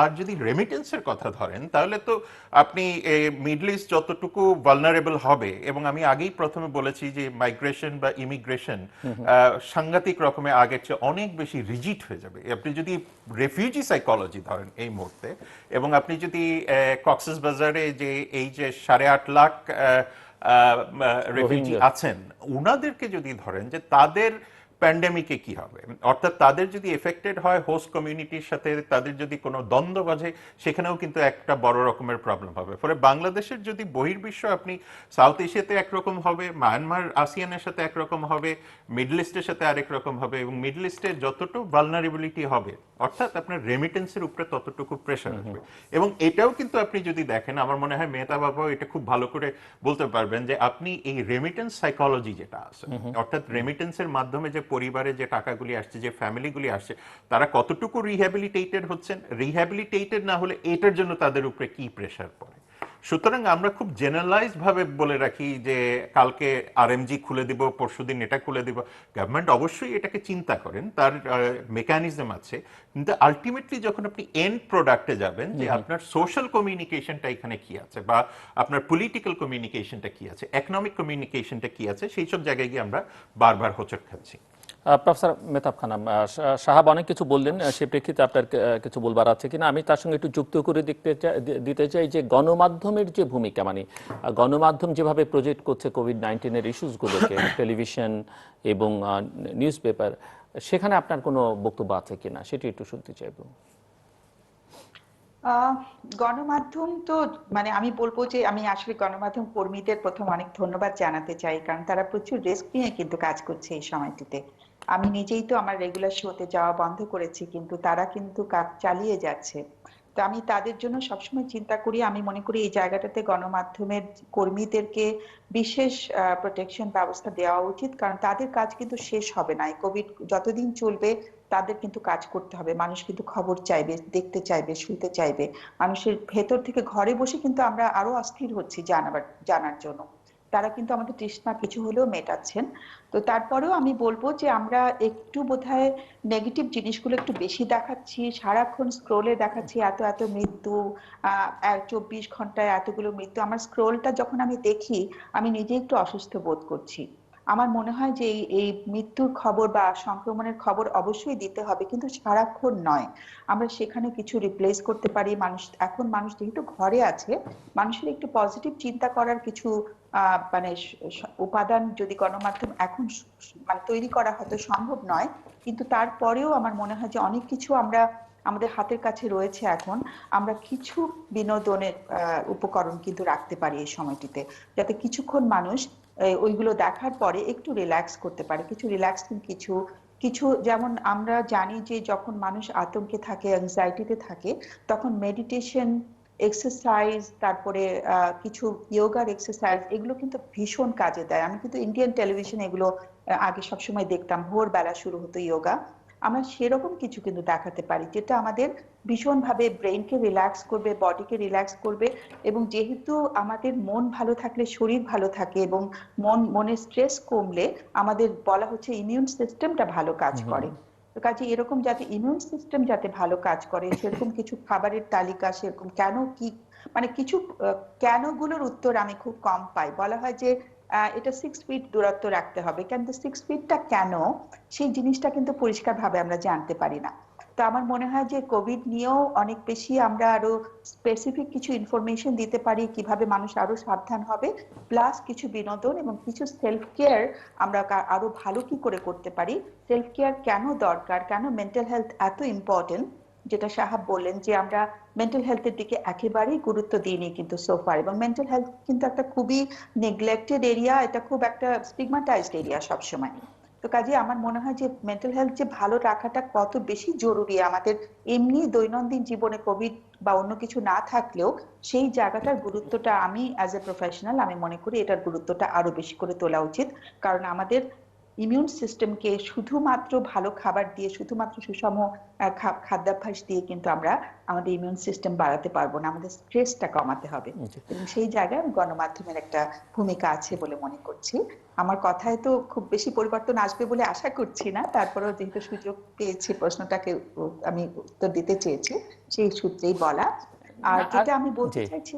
আর যদি রেমিটেন্সের কথা ধরেন, তাহলে তো আপনি মিডল ইস্ট যতটুকু ভালনারেবল হবে, এবং আমি আগেই প্রথমে বলেছি যে মাইগ্রেশন বা ইমিগ্রেশন সাংঘাতিক রকমের আগের চেয়ে অনেক বেশি রিজিড হয়ে যাবে। আপনি যদি রেফিউজি সাইকোলজি ধরেন এই মুহূর্তে, এবং আপনি যদি কক্সেস বাজারে যে এই যে 8.5 লাখ রেফিউজি আছেন, উনাদেরকে যদি ধরেন যে তাদের প্যান্ডেমিকে কি হবে, অর্থাৎ তাদের যদি এফেক্টেড হয় হোস্ট কমিউনিটির সাথে, তাদের যদি কোনো দ্বন্দ্ব বাজে, সেখানেও কিন্তু একটা বড় রকমের প্রবলেম হবে। ফলে বাংলাদেশের যদি বহির্বিশ্ব, আপনি সাউথ এশিয়াতে একরকম হবে, মায়ানমার আসিয়ানের সাথে একরকম হবে, মিডল ইস্টের সাথে আরেক রকম হবে, এবং মিডল ইস্টে যতটুকু ভালনারেবিলিটি হবে, অর্থাৎ আপনার রেমিটেন্সের উপরে ততটুকু প্রেশার আসবে। এবং এটাও কিন্তু আপনি যদি দেখেন, আমার মনে হয় মেহতাব বাবাও এটা খুব ভালো করে বলতে পারবেন, যে আপনি এই রেমিটেন্স সাইকোলজি যেটা আছে, অর্থাৎ রেমিটেন্সের মাধ্যমে যে পরিবারে যে টাকাগুলি আসছে, যে ফ্যামিলিগুলি আসছে, তারা কতটুকু রিহ্যাবিলিটেটেড হচ্ছেন, রিহ্যাবিলিটেটেড না হলে এটার জন্য তাদের উপরে কি প্রেশার পড়ে। সুতরাং আমরা খুব জেনারেলাইজড ভাবে বলে রাখি যে কালকে আরএমজি খুলে দিব, পরশুদিন এটা খুলে দিব। গভর্নমেন্ট অবশ্যই এটাকে চিন্তা করেন, তার মেকানিজম আছে, কিন্তু আলটিমেটলি যখন আপনি এন্ড প্রোডাক্টে যাবেন, যে আপনার সোশ্যাল কমিউনিকেশনটা এখানে কি আছে, বা আপনার পলিটিক্যাল কমিউনিকেশনটা কি আছে, ইকোনমিক কমিউনিকেশনটা কি আছে, সেই সব জায়গায় গিয়ে আমরা বারবার হোঁচট খাচ্ছি। প্রফেসর মেহতাব খানাম, সাহাব অনেক কিছু বললেন, সে প্রেক্ষিতে আপনার কিছু বলবার আছে কিনা আমি তার সঙ্গে একটু যুক্ত করে দিতে চাই যে গণমাধ্যমের যে ভূমিকা, মানে গণমাধ্যম যেভাবে প্রজেক্ট করছে কোভিড-19-এর ইস্যুসগুলোকে, টেলিভিশন এবং নিউজ পেপার, সেখানে আপনার কোনো বক্তব্য আছে কিনা সেটি একটু শুনতে চাইব। গণমাধ্যম তো, মানে আমি বলবো যে আমি আসলে গণমাধ্যম কর্মীদের প্রথম অনেক ধন্যবাদ জানাতে চাই, কারণ তারা প্রচুর রিস্ক নিয়ে কিন্তু কাজ করছে এই সময়টিতে। আমি নিজেই তো আমার রেগুলার শোতে যাওয়া বন্ধ করেছি, কিন্তু তারা কিন্তু কাজ চালিয়ে যাচ্ছে। তো আমি তাদের জন্য সবসময় চিন্তা করি। আমি মনে করি এই জায়গাটাতে গণমাধ্যমের কর্মীদেরকে বিশেষ প্রোটেকশন ব্যবস্থা দেওয়া উচিত, কারণ তাদের কাজ কিন্তু শেষ হবে না। এই কোভিড যতদিন চলবে তাদের কিন্তু কাজ করতে হবে। মানুষ কিন্তু খবর চাইবে, দেখতে চাইবে, শুনতে চাইবে। মানুষের ভেতর থেকে ঘরে বসে কিন্তু আমরা আরো অস্থির হচ্ছি জানার জন্য। তারা কিন্তু আমাদের তৃষ্ণা কিছু হলেও মেটাচ্ছেন। তো তারপরেও আমি বলবো যে আমরা একটু বোধহয় নেগেটিভ জিনিসগুলো একটু বেশি দেখাচ্ছি, সারাক্ষণ স্ক্রোলে দেখাচ্ছি এত এত মৃত্যু, 24 ঘন্টায় এতগুলো মৃত্যু। আমার স্ক্রোলটা যখন আমি দেখি, আমি নিজে একটু অসুস্থ বোধ করছি। আমার মনে হয় যে এই মৃত্যুর খবর বা সংক্রমণের খবর অবশ্যই দিতে হবে, কিন্তু সারাক্ষণ নয়। আমরা সেখানে কিছু রিপ্লেস করতে পারি। মানুষ যেহেতু ঘরে আছে, মানুষের একটু পজিটিভ চিন্তা করার কিছু মানে উপাদান যদি গণমাধ্যম এখন মানে তৈরি করা হয়তো সম্ভব নয়, কিন্তু তারপরেও আমার মনে হয় যে অনেক কিছু আমাদের হাতের কাছে রয়েছে এখন। আমরা কিছু বিনোদনের উপকরণ কিন্তু রাখতে পারি এই সময়টিতে, যাতে কিছুক্ষণ মানুষ ওইগুলো দেখার পরে একটু রিল্যাক্স করতে পারে। কিছু কিছু যেমন আমরা জানি যে যখন মানুষ আতঙ্কে থাকে, অ্যাংজাইটিতে থাকে, তখন মেডিটেশন, এক্সারসাইজ, তারপরে কিছু ইয়োগার এক্সারসাইজ, এগুলো কিন্তু ভীষণ কাজে দেয়। আমি কিন্তু ইন্ডিয়ান টেলিভিশন এগুলো আগে সবসময় দেখতাম, ভোরবেলা শুরু হতো ইয়োগা। আমরা সেরকম কিছু কিন্তু দেখাতে পারি, যেটা আমাদের ভীষণভাবে ব্রেইনকে রিল্যাক্স করবে, বডিকে রিল্যাক্স করবে। এবং যেহেতু আমাদের মন ভালো থাকলে শরীর ভালো থাকে, এবং মনের স্ট্রেস কমলে আমাদের বলা হচ্ছে ইমিউন সিস্টেমটা ভালো কাজ করে। তো কাজে এরকম যাতে ইমিউন সিস্টেম যাতে ভালো কাজ করে, সেরকম কিছু খাবারের তালিকা, সেরকম কেন কি মানে কিছু কেন গুলোর উত্তর আমি খুব কম পাই। বলা হয় যে এটা 6 ফিট দূরত্ব রাখতে হবে, কিন্তু 6 ফিটটা কেন, সেই জিনিসটা কিন্তু পরিষ্কার ভাবে আমরা জানতে পারি না। তো আমার মনে হয় যে কোভিড নিয়েও অনেক বেশি আমরা আরো স্পেসিফিক কিছু ইনফরমেশন দিতে পারি, কিভাবে মানুষ আরো সাবধান হবে, প্লাস কিছু বিনোদন এবং কিছু সেলফ কেয়ার আমরা আরো ভালো কি করে করতে পারি। সেলফ কেয়ার কেন দরকার, কেন মেন্টাল হেলথ এত ইম্পর্টেন্ট, যেটা সাহাব বললেন যে আমরা মেন্টাল হেলথের দিকে একেবারেই গুরুত্ব দিইনি কিন্তু সোফার। এবং মেন্টাল হেলথ কিন্তু একটা খুবই নেগলেক্টেড এরিয়া, এটা খুব একটা স্টিগমাটাইজড এরিয়া সবসময়। তো কাজে আমার মনে হয় যে মেন্টাল হেলথ যে ভালো রাখাটা কত বেশি জরুরি আমাদের এমনি দৈনন্দিন জীবনে, কোভিড বা অন্য কিছু না থাকলেও সেই জায়গাটার গুরুত্বটা আমি অ্যাজ এ প্রফেশনাল আমি মনে করি এটার গুরুত্বটা আরো বেশি করে তোলা উচিত। কারণ আমাদের ইমিউন সিস্টেমকে শুধুমাত্র ভালো খাবার দিয়ে, শুধুমাত্র সুষম খাদ্যাভ্যাস দিয়ে কিন্তু আমরা আমাদের ইমিউন সিস্টেম বাড়াতে পারবো না, আমাদের স্ট্রেসটা কমাতে হবে। এবং সেই জায়গায় গণমাধ্যমের একটা ভূমিকা আছে বলে মনে করছি। আমার কথায় তো খুব বেশি পরিবর্তন আসবে বলে আশা করছি না, তারপরেও যেহেতু সুযোগ পেয়েছি প্রশ্নটাকে আমি উত্তর দিতে চেয়েছি, সেই সূত্রেই বলা। আর যেটা আমি বলতে চাইছি,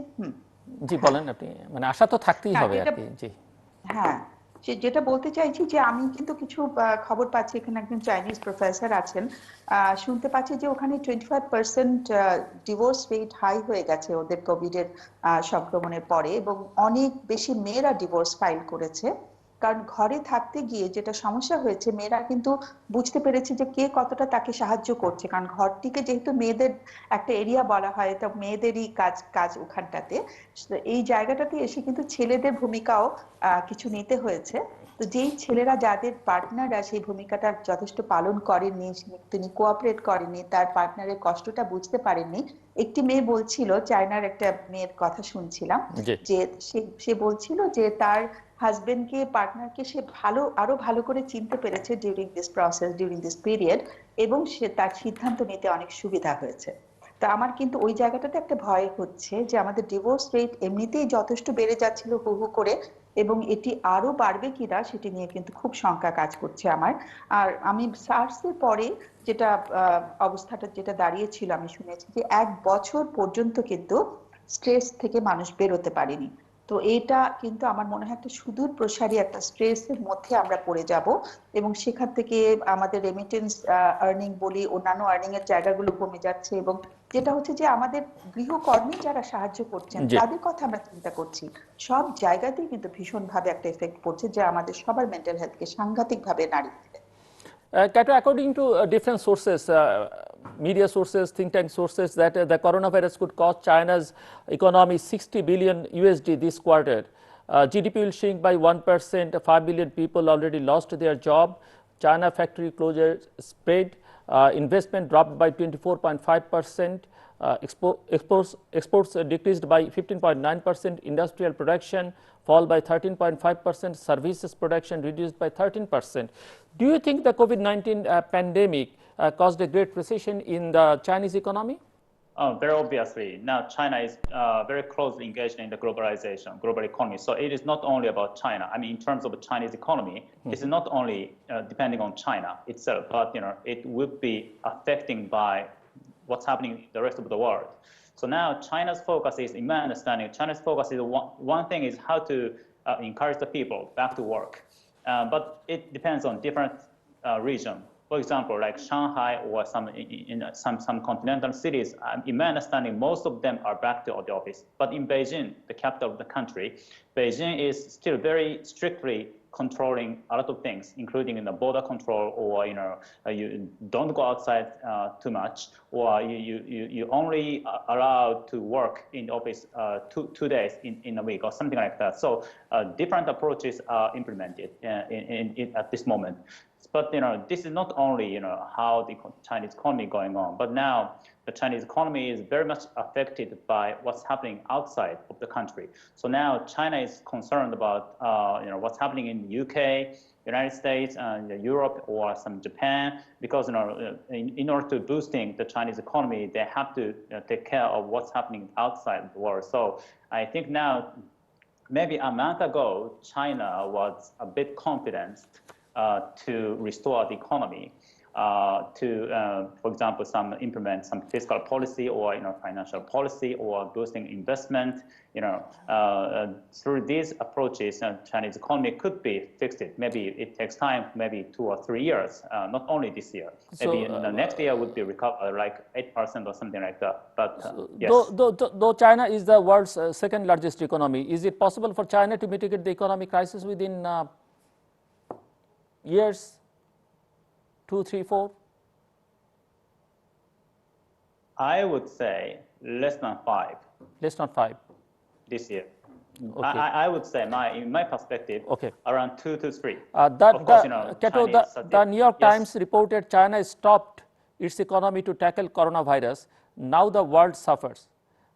জি বলেন আপনি, মানে আশা তো থাকতেই হবে আর কি। জি হ্যাঁ, যেটা বলতে চাইছি যে আমি কিন্তু কিছু খবর পাচ্ছি, এখানে একজন চাইনিজ প্রফেসর আছেন, শুনতে পাচ্ছি যে ওখানে 25% ডিভোর্স রেট হাই হয়ে গেছে ওদের কোভিড এর সংক্রমণের পরে, এবং অনেক বেশি মেয়েরা ডিভোর্স ফাইল করেছে। কারণ ঘরে থাকতে গিয়ে যেটা সমস্যা হয়েছে, মেয়েরা কিন্তু বুঝতে পেরেছে যে কে কতটা তাকে সাহায্য করছে। কারণ ঘরটিকে যেহেতু মেয়েদের একটা এরিয়া বলা হয়, এটা মেয়েদেরই কাজ কাজ ওখানটাতে, এই জায়গাটাতে এসে কিন্তু ছেলেদের ভূমিকাও কিছু নিতে হয়েছে। তো যেই ছেলেরা, যাদের পার্টনাররা সেই ভূমিকাটা যথেষ্ট পালন করেননি, তিনি কোঅপারেট করেননি, তার পার্টনারের কষ্টটা বুঝতে পারেননি। একটি মেয়ে বলছিল, চায়নার একটা মেয়ের কথা শুনছিলাম, যে সে বলছিল যে তার হাজবেন্ডকে, পার্টনারকে সে আরো ভালো করে চিনতে পেরেছে during this process, during this period, এবং সে তার সিদ্ধান্ত নিতে অনেক সুবিধা হয়েছে। তা আমার কিন্তু ওই জায়গাটাতে একটা ভয় হচ্ছে যে আমাদের ডিভোর্স রেট এমনিতেই যথেষ্ট বেড়ে যাচ্ছিল হু হু করে, এবং এটি আরো বাড়বে কিনা সেটি নিয়ে কিন্তু খুব শঙ্কা কাজ করছে আমার। আর আমি সার্চের পরে যেটা অবস্থাটা যেটা দাঁড়িয়েছিল, আমি শুনেছি যে 1 বছর পর্যন্ত কিন্তু স্ট্রেস থেকে মানুষ বেরোতে পারেনি। তো এটা কিন্তু আমার মনে হয় একটা সুদূর প্রসারী একটা স্ট্রেসের মধ্যে আমরা পড়ে যাব, এবং সেখান থেকে আমাদের রেমিটেন্স আর্নিং বলি, অন্যান্য আর্নিং এর জায়গাগুলো কমে যাচ্ছে। এবং যেটা হচ্ছে যে আমাদের গৃহকর্মী যারা সাহায্য করছেন তাদের কথা আমরা চিন্তা করছি, সব জায়গাতেই কিন্তু ভীষণভাবে একটা এফেক্ট পড়ছে, যে আমাদের সবার মেন্টাল হেলথকে সাংঘাতিকভাবে নাড়িয়ে দিবে। Kato, according to different sources, media sources, think tank sources, that the coronavirus could cost China's economy 60 billion USD this quarter. GDP will shrink by 1%. 5 million people already lost their job. China factory closure spread. Investment dropped by 24.5%. Exports decreased by 15.9%. Industrial production fall by 13.5%. Services production reduced by 13%. Do you think the COVID-19 pandemic caused a great recession in the Chinese economy? Very obviously. Now China is very closely engaged in the globalization, global economy. So it is not only about China. I mean, in terms of the Chinese economy, this is not only depending on China itself, but it would be affecting by what's happening in the rest of the world. So now China's focus is, in my understanding, China's focus is one thing is how to encourage the people back to work. but it depends on different region. For example, like Shanghai or some continental cities, in my understanding, most of them are back to the office. But in Beijing, the capital of the country, Beijing is still very strictly controlling a lot of things, including in the border control, or you don't go outside too much, or you only allowed to work in the office 2 days in a week or something like that. So different approaches are implemented at this moment. But this is not only how the Chinese economy is going on, but now the Chinese economy is very much affected by what's happening outside of the country. So now China is concerned about what's happening in the UK, United States, and Europe, or some Japan, because in order to boosting the Chinese economy, they have to take care of what's happening outside the world. So I think now, maybe a month ago, China was a bit confident to restore the economy, for example, implement some fiscal policy or financial policy or boosting investment. Through these approaches, Chinese economy could be fixed. Maybe it takes time, maybe 2 or 3 years, not only this year. Maybe in the next year would be recovered like 8% or something like that. But yes. Though China is the world's second largest economy, is it possible for China to mitigate the economic crisis within years, 2, 3, 4? I would say less than 5. Less than 5 this year. Okay. I would say, in my perspective, okay, around 2 to 3. of course, Kato, the New York Times reported China stopped its economy to tackle coronavirus. Now the world suffers.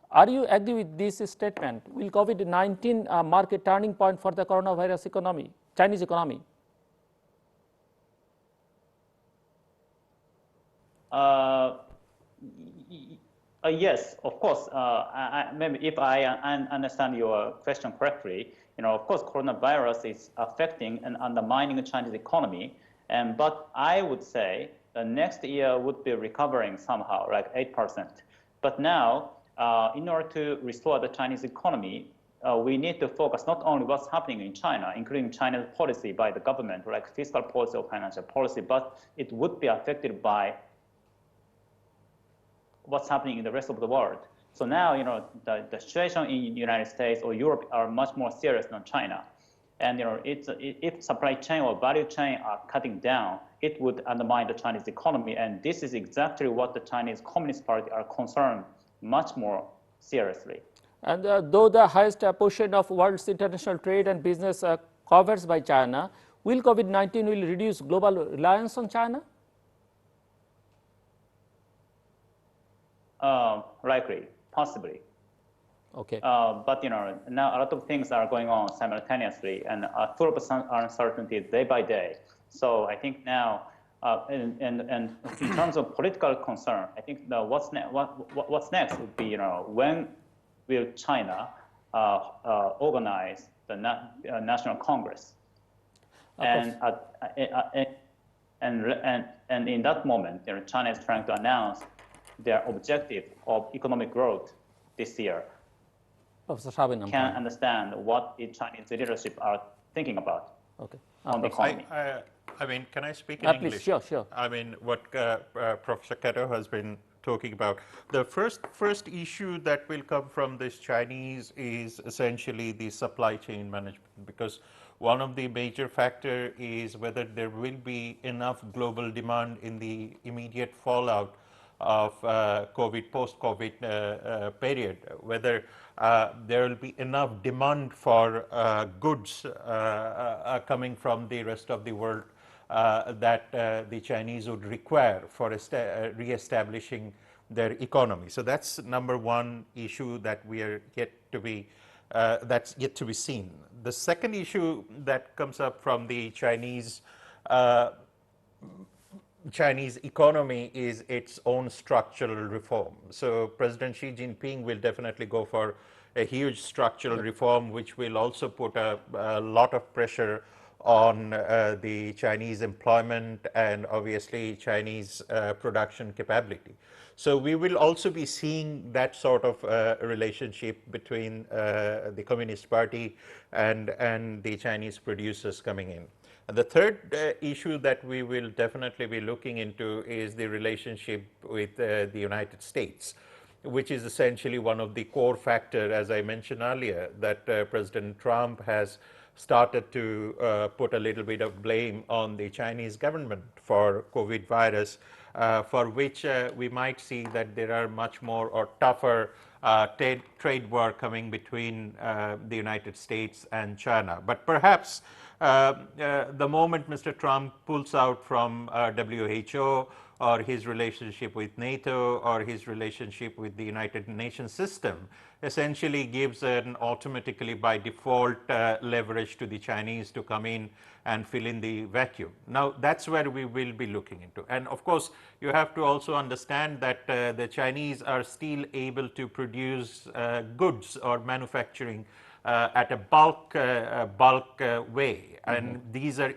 Are you agree with this statement? Will COVID-19 mark a turning point for the coronavirus economy, Chinese economy? Yes, of course. Maybe if I understand your question correctly, of course, coronavirus is affecting and undermining the Chinese economy. But I would say the next year would be recovering somehow, like 8%. But now, in order to restore the Chinese economy, we need to focus not only what's happening in China, including China's policy by the government, like fiscal policy or financial policy, but it would be affected by what's happening in the rest of the world. So now, the situation in the United States or Europe are much more serious than China. And, if supply chain or value chain are cutting down, it would undermine the Chinese economy. And this is exactly what the Chinese Communist Party are concerned much more seriously. And though the highest portion of world's international trade and business covers by China, will COVID-19 will reduce global reliance on China? Likely, possibly. Okay. But now a lot of things are going on simultaneously, and full of uncertainty day by day. So I think now, and in terms of political concern, I think what's next would be when will China organize the National Congress, and in that moment, China is trying to announce their objective of economic growth this year. Professor Shahab Enam can understand what the Chinese leadership are thinking about on the economy. I mean, can I speak in English? Please, sure. I mean, what Professor Kato has been talking about. The first issue that will come from this Chinese is essentially the supply chain management, because one of the major factor is whether there will be enough global demand in the immediate fallout of post-COVID period, whether there will be enough demand for goods coming from the rest of the world that the Chinese would require for re-establishing their economy. So that's number one issue that we are that's yet to be seen. The second issue that comes up from the Chinese economy is its own structural reform. So President Xi Jinping will definitely go for a huge structural reform, which will also put a lot of pressure on the Chinese employment and obviously Chinese production capability. So we will also be seeing that sort of relationship between the Communist Party and the Chinese producers coming in. The third issue that we will definitely be looking into is the relationship with the United States, which is essentially one of the core factors, as I mentioned earlier, that President Trump has started to put a little bit of blame on the Chinese government for COVID virus, for which we might see that there are much more or tougher trade war coming between the United States and China. But perhaps the moment Mr. Trump pulls out from WHO, or his relationship with NATO, or his relationship with the United Nations system, essentially gives an automatically by default leverage to the Chinese to come in and fill in the vacuum. Now, that's where we will be looking into. And of course, you have to also understand that the Chinese are still able to produce goods or manufacturing at a bulk way, and these are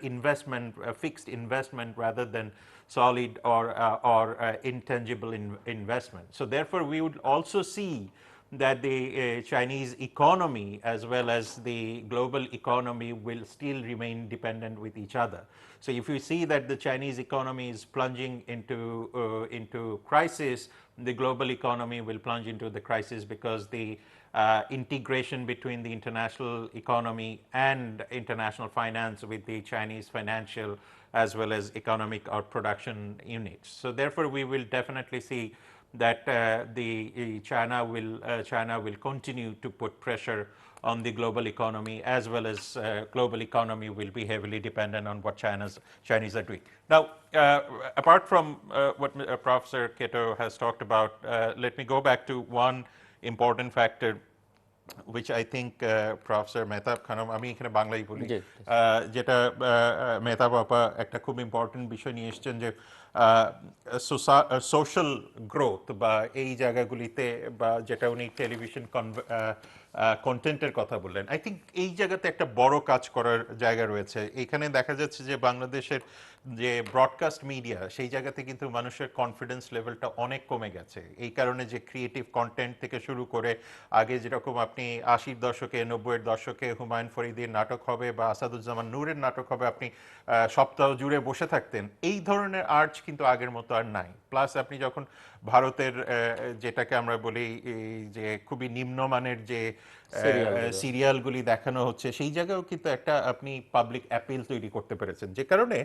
fixed investment rather than solid or intangible investment. So therefore, we would also see that the Chinese economy as well as the global economy will still remain dependent with each other. So if you see that the Chinese economy is plunging into crisis, the global economy will plunge into the crisis, because the integration between the international economy and international finance with the Chinese financial as well as economic or production units. So therefore, we will definitely see that China will continue to put pressure on the global economy, as well as global economy will be heavily dependent on what Chinese are doing. Now, apart from what Professor Kato has talked about, let me go back to one important factor, which I think Professor Mehtab Khanam, আমি এখানে বাংলাই বলি, যেটা মেহতাব আপা একটা খুব important বিষয় নিয়ে এসেছেন, যে সোশ্যাল গ্রোথ বা এই জায়গাগুলিতে, বা যেটা উনি টেলিভিশন কন্টেন্টের কথা বললেন, আই থিঙ্ক এই জায়গাতে একটা বড় কাজ করার জায়গা রয়েছে। এখানে দেখা যাচ্ছে যে বাংলাদেশের যে ব্রডকাস্ট মিডিয়া, সেই জায়গাতে কিন্তু মানুষের কনফিডেন্স লেভেলটা অনেক কমে গেছে। এই কারণে যে ক্রিয়েটিভ কন্টেন্ট থেকে শুরু করে, আগে যেরকম আপনি 80-র দশকে 90-এর দশকে হুমায়ুন ফরিদির নাটক হবে বা আসাদুজ্জামান নূরের নাটক হবে, আপনি সপ্তাহ জুড়ে বসে থাকতেন, এই ধরনের আর্ট কিন্তু আগের মতো আর নাই। প্লাস আপনি যখন ভারতের যেটাকে আমরা বলি যে খুবই নিম্নমানের যে সিরিয়ালগুলি দেখানো হচ্ছে, সেই জায়গায়ও কিন্তু একটা আপনি পাবলিক অ্যাপিল তৈরি করতে পেরেছেন, যে কারণে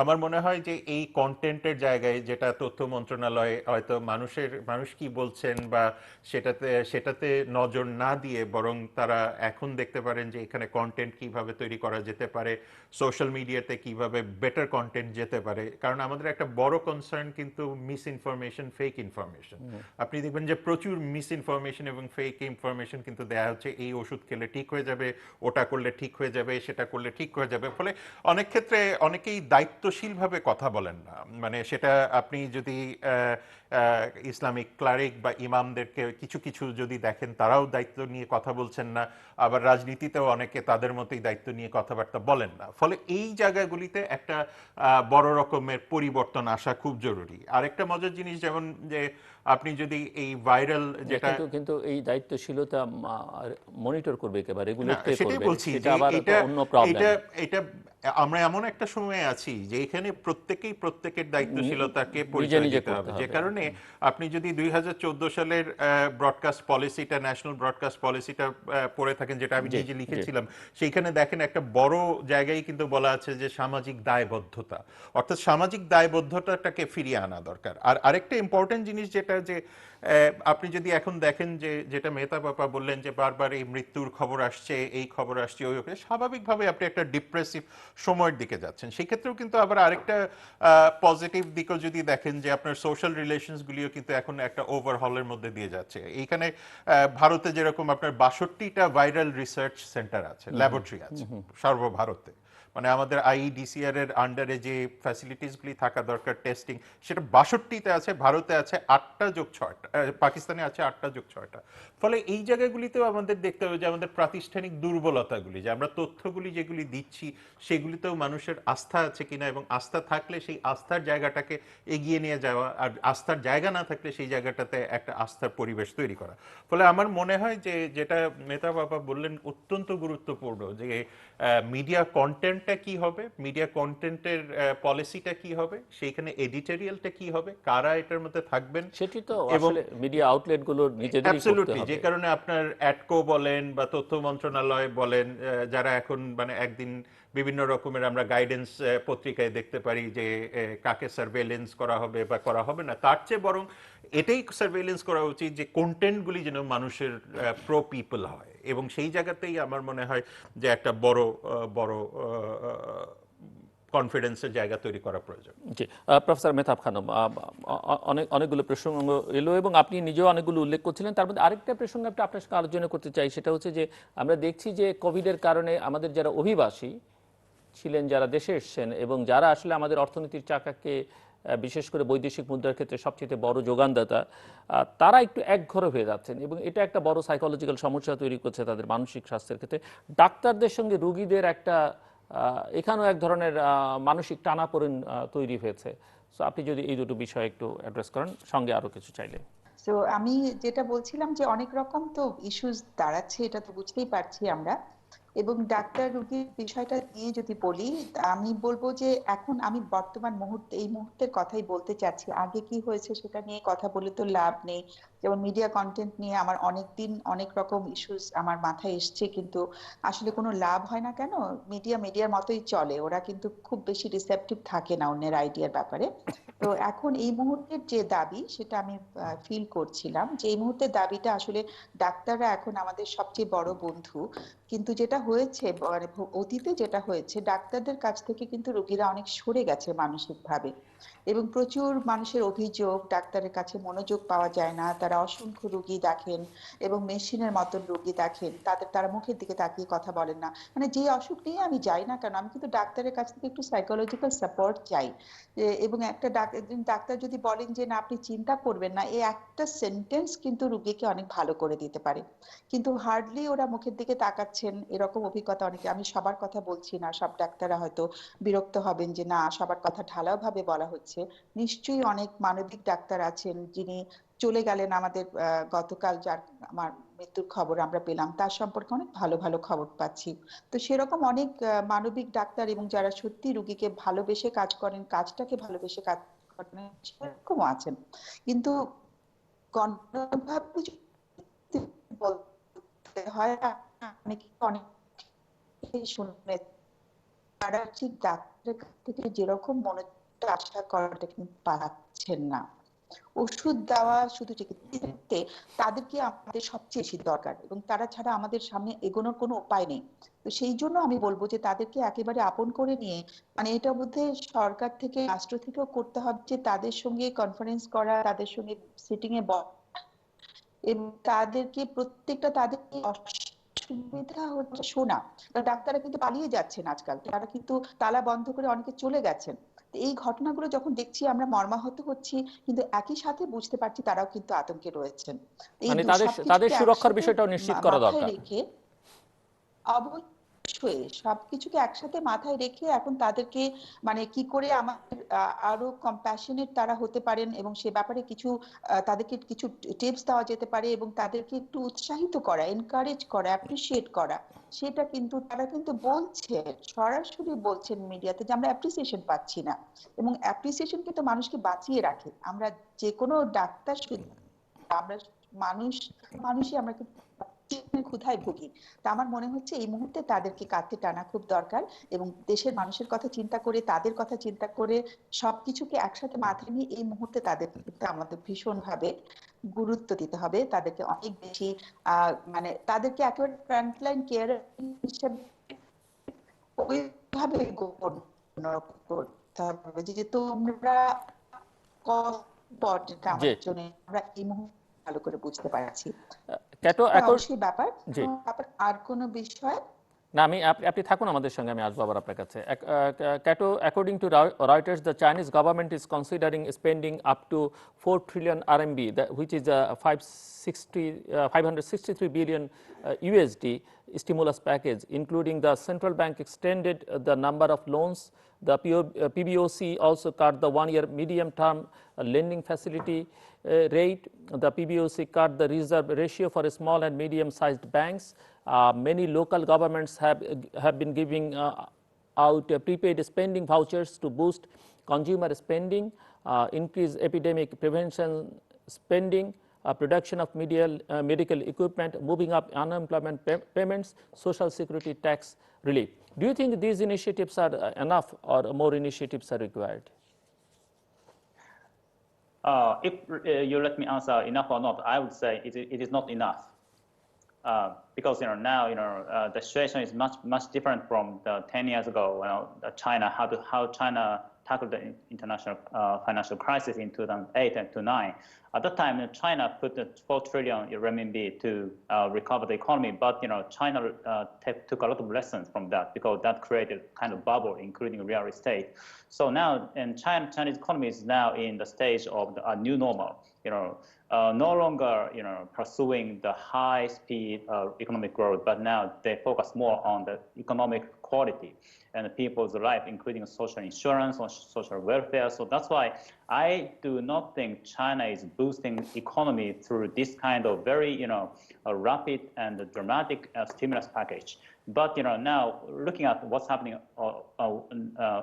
আমার মনে হয় যে এই কন্টেন্টের জায়গায়, যেটা তথ্য মন্ত্রণালয় হয়তো মানুষ কি বলছেন বা সেটাতে নজর না দিয়ে, বরং তারা এখন দেখতে পারেন যে এখানে কন্টেন্ট কিভাবে তৈরি করা যেতে পারে, সোশ্যাল মিডিয়াতে কিভাবে বেটার কন্টেন্ট যেতে পারে। কারণ আমাদের একটা বড় কনসার্ন কিন্তু মিস ইনফরমেশন, ফেক ইনফরমেশন। আপনি দেখবেন যে প্রচুর মিস ইনফরমেশন এবং ফেক ইনফরমেশন কিন্তু দেয়া হচ্ছে, এই ওষুধ খেলে ঠিক হয়ে যাবে, ওটা করলে ঠিক হয়ে যাবে, সেটা করলে ঠিক হয়ে যাবে। ফলে অনেক ক্ষেত্রে অনেকেই দায়িত্বশীলভাবে কথা বলেন না। মানে সেটা আপনি যদি ইসলামিক ক্লারিক বা ইমামদেরকে কিছু যদি দেখেন, তারাও দায়িত্ব নিয়ে কথা বলছেন না। আবার রাজনীতিতেও অনেকে তাদের মতোই দায়িত্ব নিয়ে কথাবার্তা বলেন না। ফলে এই জায়গাগুলিতে একটা বড় রকমের পরিবর্তন আসা খুব জরুরি। আরেকটা মজার জিনিস, যেমন যে আপনি যদি এই ভাইরাল যেটা, কিন্তু এই দায়িত্বশীলতা মনিটর করবে একেবারে, রেগুলেট কে সেটাই করবে, বলছি সেটা যে আবার অন্য প্রবলেম। এটা আমরা এমন একটা সময়ে আছি যে এখানে প্রত্যেকের দায়িত্বশীলতাকে পরিচয় দিতে হবে। যে কারণে আপনি যদি 2014 সালের ব্রডকাস্ট পলিসিটা, ন্যাশনাল ব্রডকাস্ট পলিসিটা পড়ে থাকেন, যেটা আমি নিজে লিখেছিলাম, সেইখানে দেখেন একটা বড় জায়গায় কিন্তু বলা আছে যে সামাজিক দায়বদ্ধতা, অর্থাৎ সামাজিক দায়বদ্ধতাটাকে ফিরিয়ে আনা দরকার। আর আরেকটা ইম্পর্টেন্ট জিনিস, যেটা যে আপনি যদি এখন দেখেন যে যেটা মেহতাব আপা বললেন, যে বারবার এই মৃত্যুর খবর আসছে, এই খবর আসছে, ওই স্বাভাবিকভাবে আপনি একটা ডিপ্রেসিভ সময়ের দিকে যাচ্ছেন। সেই ক্ষেত্রেও কিন্তু আবার আরেকটা পজিটিভ দিকও যদি দেখেন, যে আপনার সোশ্যাল রিলেশনসগুলিও কিন্তু এখন একটা ওভারহলের মধ্যে দিয়ে যাচ্ছে। এইখানে ভারতে যেরকম আপনার 62টা ভাইরাল রিসার্চ সেন্টার আছে, ল্যাবরেটরি আছে সর্বভারতে। মানে আমাদের আইইডিসিআর এর আন্ডারে যে ফ্যাসিলিটিসগুলি থাকা দরকার টেস্টিং, সেটা 62তে আছে, ভারতে আছে 8টা যোগ 6টা, পাকিস্তানে আছে 8টা যোগ 6টা। ফলে এই জায়গাগুলিতেও আমাদের দেখতে হবে যে আমাদের প্রাতিষ্ঠানিক দুর্বলতাগুলি, যে আমরা তথ্যগুলি যেগুলি দিচ্ছি সেগুলিতেও মানুষের আস্থা আছে কিনা, এবং আস্থা থাকলে সেই আস্থার জায়গাটাকে এগিয়ে নিয়ে যাওয়া, আর আস্থার জায়গা না থাকলে সেই জায়গাটাতে একটা আস্থার পরিবেশ তৈরি করা। ফলে আমার মনে হয় যে যেটা মেহতাব আপা বললেন অত্যন্ত গুরুত্বপূর্ণ, যে মিডিয়া কন্টেন্ট কন্টেন্টটা কি হবে, মিডিয়া কন্টেন্টের পলিসিটা কি হবে, সেইখানে এডিটোরিয়ালটা কি হবে, কারা এটার মধ্যে থাকবেন, সেটি তো এবং আসলে মিডিয়া আউটলেটগুলোর নিজেদেরই করতে অ্যাবসলিউটলি হবে। যে কারণে আপনার অ্যাডকো বলেন বা তথ্য মন্ত্রণালয় বলেন, যারা এখন মানে একদিন বিভিন্ন রকমের আমরা গাইডেন্স পত্রিকায় দেখতে পারি যে কাকে সার্ভেলেন্স করা হবে বা করা হবে না, তার চেয়ে বরং এটাই সার্ভেলেন্স করা উচিত যে কন্টেন্টগুলি যেন মানুষের প্রো পিপল হয়, এবং সেই জায়গাতেই আমার মনে হয় যে একটা বড় বড় কনফিডেন্সের জায়গা তৈরি করা প্রয়োজন। জি, প্রফেসর মেহতাব খানম, অনেকগুলো প্রসঙ্গ এলো এবং আপনি নিজেও অনেকগুলো উল্লেখ করছিলেন। তার মধ্যে আরেকটা প্রসঙ্গ আপনার সঙ্গে আলোচনা করতে চাই, সেটা হচ্ছে যে আমরা দেখছি যে কোভিডের কারণে আমাদের যারা অভিবাসী ছিলেন, যারা দেশে এসছেন এবং যারা আসলে আমাদের অর্থনীতির চাকাকে বিশেষ করে বৈদেশিক মুদ্রার ক্ষেত্রে সবচেয়ে বড় যোগানদাতা, তারা একটু একঘরে হয়ে যাচ্ছেন এবং এটা একটা বড় সাইকোলজিক্যাল সমস্যা তৈরি করছে তাদের মানসিক স্বাস্থ্যের ক্ষেত্রে। ডাক্তারদের সঙ্গে রোগীদের একটা এখানেও এক ধরনের মানসিক টানাপোড়েন তৈরি হয়েছে। সো আপনি যদি এই দুটো বিষয় একটু অ্যাড্রেস করেন, সঙ্গে আরো কিছু চাইলে। তো আমি যেটা বলছিলাম যে অনেক রকম তো ইস্যুস দাঁড়াচ্ছে, এটা তো বুঝতেই পারছি আমরা। এবং ডাক্তার রোগীর বিষয়টা নিয়ে যদি বলি, আমি বলবো যে এখন আমি বর্তমান মুহূর্তে এই মুহূর্তের কথাই বলতে চাচ্ছি। আগে কি হয়েছে সেটা নিয়ে কথা বলে তো লাভ নেই। যেমন মিডিয়া কন্টেন্ট নিয়ে আমার অনেকদিন অনেক রকম ইস্যুস আমার মাথায় এসছে, কিন্তু আসলে কোনো লাভ হয় না। কেন? মিডিয়ার মতোই চলে, ওরা কিন্তু খুব বেশি রিসেপটিভ থাকে না অন্যের আইডিয়ার ব্যাপারে। তো এখন এই মুহূর্তের যে দাবি, সেটা আমি ফিল করছিলাম যে এই মুহূর্তের দাবিটা আসলে ডাক্তাররা এখন আমাদের সবচেয়ে বড় বন্ধু। কিন্তু যেটা হয়েছে মানে অতীতে যেটা হয়েছে, ডাক্তারদের কাছ থেকে কিন্তু রোগীরা অনেক সরে গেছে মানসিকভাবে, এবং প্রচুর মানুষের অভিযোগ, ডাক্তারের কাছে মনোযোগ পাওয়া যায় না, তারা অসংখ্য রোগী দেখেন এবং মেশিনের মতন রোগী দেখেন, তারা মুখের দিকে তাকিয়ে কথা বলেন না। মানে যে অসুখ নিয়ে আমি যাই না কেন, আমি কিন্তু ডাক্তারের কাছ থেকে একটু সাইকোলজিক্যাল সাপোর্ট চাই। এবং একটা ডাক্তার যদি বলেন যে না আপনি চিন্তা করবেন না, এই একটা সেন্টেন্স কিন্তু রোগীকে অনেক ভালো করে দিতে পারে। কিন্তু হার্ডলি ওরা মুখের দিকে তাকাচ্ছেন, এরকম অভিজ্ঞতা অনেকে। আমি সবার কথা বলছি না, সব ডাক্তাররা হয়তো বিরক্ত হবেন যে না সবার কথা ঢালাও ভাবে বলা হচ্ছে। নিশ্চয়ই অনেক মানবিক ডাক্তার আছেন যিনি চলে গেলেন আমাদের, গতকাল যার আমার মৃত্যুর খবর আমরা পেলাম, তার সম্পর্কে অনেক ভালো ভালো খবর পাচ্ছি। তো সেরকম অনেক মানবিক ডাক্তার এবং যারা সত্যি রোগীকে ভালোবেসে কাজ করেন, কাজটাকে ভালোবেসে কাজ করেন, সেরকমও আছেন। কিন্তু গণভাবে যদি বলতে হয়, অনেক শুনে তারা ঠিক ডাক্তারের কাছ থেকে যেরকম মনোযোগটা আশা করাটা কিন্তু পাচ্ছেন না। ওষুধ দেওয়া শুধু চিকিৎসা, তাদেরকে আমাদের সবচেয়ে বেশি দরকার এবং তারা ছাড়া আমাদের সামনে এগোনোর কোনো উপায় নেই। তো সেই জন্য আমি বলবো যে তাদেরকে একেবারে আপন করে নিয়ে, মানে এটা বোধহয় সরকার থেকে, রাষ্ট্র থেকেও করতে হবে যে তাদের সঙ্গে কনফারেন্স করা, তাদের সঙ্গে সিটিং এ এবং তাদেরকে প্রত্যেকটা তাদের সুবিধা হচ্ছে শোনা। ডাক্তাররা কিন্তু পালিয়ে যাচ্ছেন আজকাল, তারা কিন্তু তালা বন্ধ করে অনেকে চলে গেছেন। এই ঘটনাগুলো যখন দেখছি আমরা মর্মাহত হচ্ছি, কিন্তু একই সাথে বুঝতে পারছি তারাও কিন্তু আতঙ্কে রয়েছেন। এই মানে তাদের সবকিছুকে সুরক্ষার একসাথে বিষয়টাও নিশ্চিত করা মাথায় দরকার। রেখে, অবশ্যই সবকিছুকে একসাথে মাথায় রেখে এখন তাদেরকে মানে কি করে আমাদের আরো কম্প্যাশনেট তারা হতে পারেন এবং সে ব্যাপারে কিছু তাদেরকে কিছু টিপস দেওয়া যেতে পারে এবং তাদেরকে একটু উৎসাহিত করা, এনকারেজ করা, অ্যাপ্রিসিয়েট করা। সেটা কিন্তু তারা কিন্তু বলছে, সরাসরি বলছেন মিডিয়াতে যে আমরা অ্যাপ্রিসিয়েশন পাচ্ছি না। এবং অ্যাপ্রিসিয়েশন কিন্তু মানুষকে বাঁচিয়ে রাখে। আমরা যে কোনো ডাক্তার শুধু, আমরা মানুষই আমরা কিন্তু ক্ষুধায় ভুগি। তা আমার মনে হচ্ছে এই মুহূর্তে তাদেরকে কাঁধে টানা খুব দরকার এবং দেশের মানুষের কথা চিন্তা করে, তাদের কথা চিন্তা করে, সবকিছুকে একসাথে মাথায় নিয়ে এই মুহূর্তে তাদের কিন্তু আমাদের ভীষণভাবে গুরুত্ব দিতে হবে। তাদেরকে অনেক বেশি মানে তাদেরকে একেবারে ফ্রন্টলাইন কেয়ার হিসেবে ওইভাবে গণ্য করতে হবে যে তোমরা যেটা জি, আমাদের জন্য আমরা এই মুহূর্তে ভালো করে বুঝতে পারছি। ক্যাটো অবশ্যই ব্যাপার। জি, আর কোনো বিষয়? না আমি আপনি থাকুন আমাদের সঙ্গে, আমি আসবো আবার আপনার কাছে। Kato, according to Reuters, the Chinese government is considering spending up to 4 trillion RMB, which is a 563 billion USD stimulus package, including the central bank extended the number of loans. The PBOC also cut the one-year medium-term lending facility rate. The PBOC cut the reserve ratio for small and medium-sized banks. Many local governments have been giving out prepaid spending vouchers to boost consumer spending, increase epidemic prevention spending, production of medical equipment, moving up unemployment payments, social security tax relief. Do you think these initiatives are enough or more initiatives are required? If you let me answer enough or not, I would say it is not enough. Because now the situation is much different from 10 years ago. China, how China tackled the international financial crisis in 2008 and 2009. At that time, China put 4 trillion renminbi to recover the economy, but China took a lot of lessons from that because that created kind of bubble, including real estate. So now, and Chinese economy is now in the stage of a new normal. No longer pursuing the high speed economic growth, but now they focus more on the economic quality and the people's life, including social insurance or social welfare. So that's why I do not think China is boosting economy through this kind of very rapid and dramatic stimulus package. But now looking at what's happening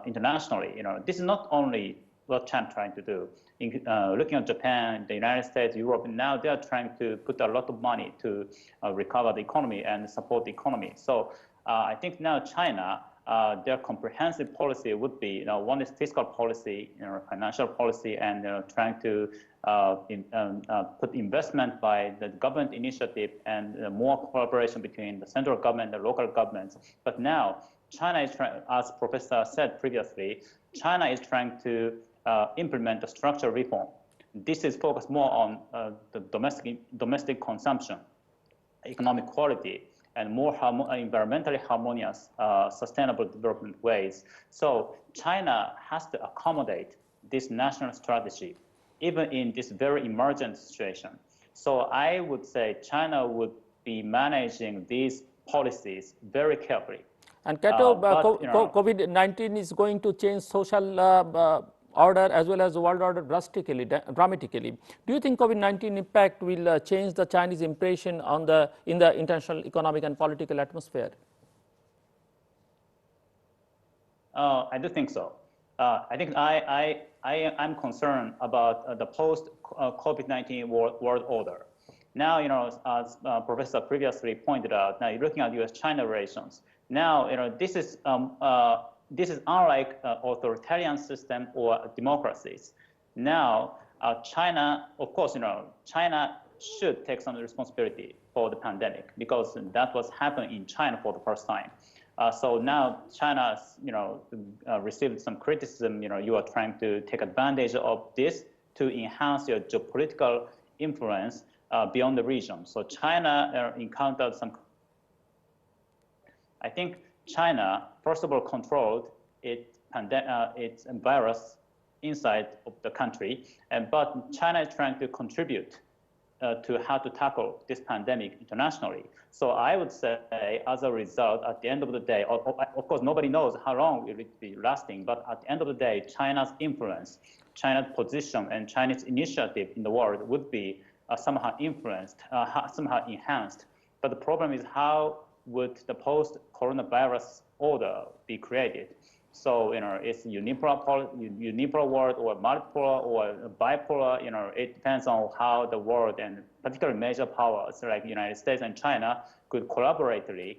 internationally, this is not only what China trying to do. Looking at Japan, the United States, Europe, now they are trying to put a lot of money to recover the economy and support the economy. So I think now China, their comprehensive policy would be, one is fiscal policy, financial policy, and trying to put investment by the government initiative and more cooperation between the central government and the local governments. But now China is trying, as Professor said previously, China is trying to implement the structural reform. This is focused more on the domestic consumption, economic quality, and more environmentally harmonious, sustainable development ways. So China has to accommodate this national strategy, even in this very emergent situation. So I would say China would be managing these policies very carefully. And Kato, COVID-19 is going to change social order as well as the world order dramatically. Do you think COVID-19 impact will change the Chinese impression on in the international economic and political atmosphere? I do think so. I think I'm concerned about the post-COVID-19 world order. Now, as Professor previously pointed out, now you're looking at U.S.-China relations. Now, this is unlike authoritarian system or democracies. Now, China, of course, China should take some responsibility for the pandemic because that was happening in China for the first time. So now China, received some criticism. You are trying to take advantage of this to enhance your geopolitical influence beyond the region. So China encountered some. I think China, first of all, controlled its virus inside of the country, but China is trying to contribute to how to tackle this pandemic internationally. So I would say, as a result, at the end of the day, of course, nobody knows how long it will be lasting, but at the end of the day, China's influence, China's position, and Chinese initiative in the world would be somehow influenced, somehow enhanced. But the problem is how would the post-coronavirus order be created? So, it's unipolar world or multipolar or bipolar, it depends on how the world and particularly major powers like the United States and China could collaboratively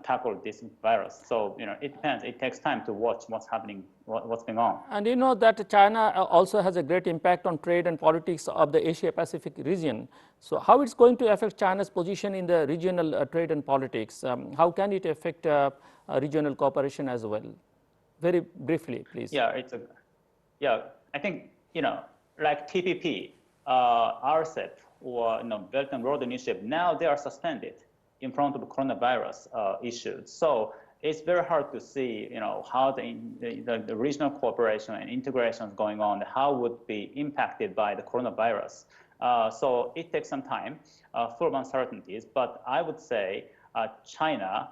tackle this virus. So, it depends. It takes time to watch what's happening, what's going on. And that China also has a great impact on trade and politics of the Asia-Pacific region. So how it's going to affect China's position in the regional trade and politics? How can it affect regional cooperation as well? Very briefly, please. Yeah, I think, like TPP, RCEP, or Belt and Road Initiative, now they are suspended in front of the coronavirus issues. So it's very hard to see, how the regional cooperation and integration is going on, how would be impacted by the coronavirus. So it takes some time, full of uncertainties, but I would say China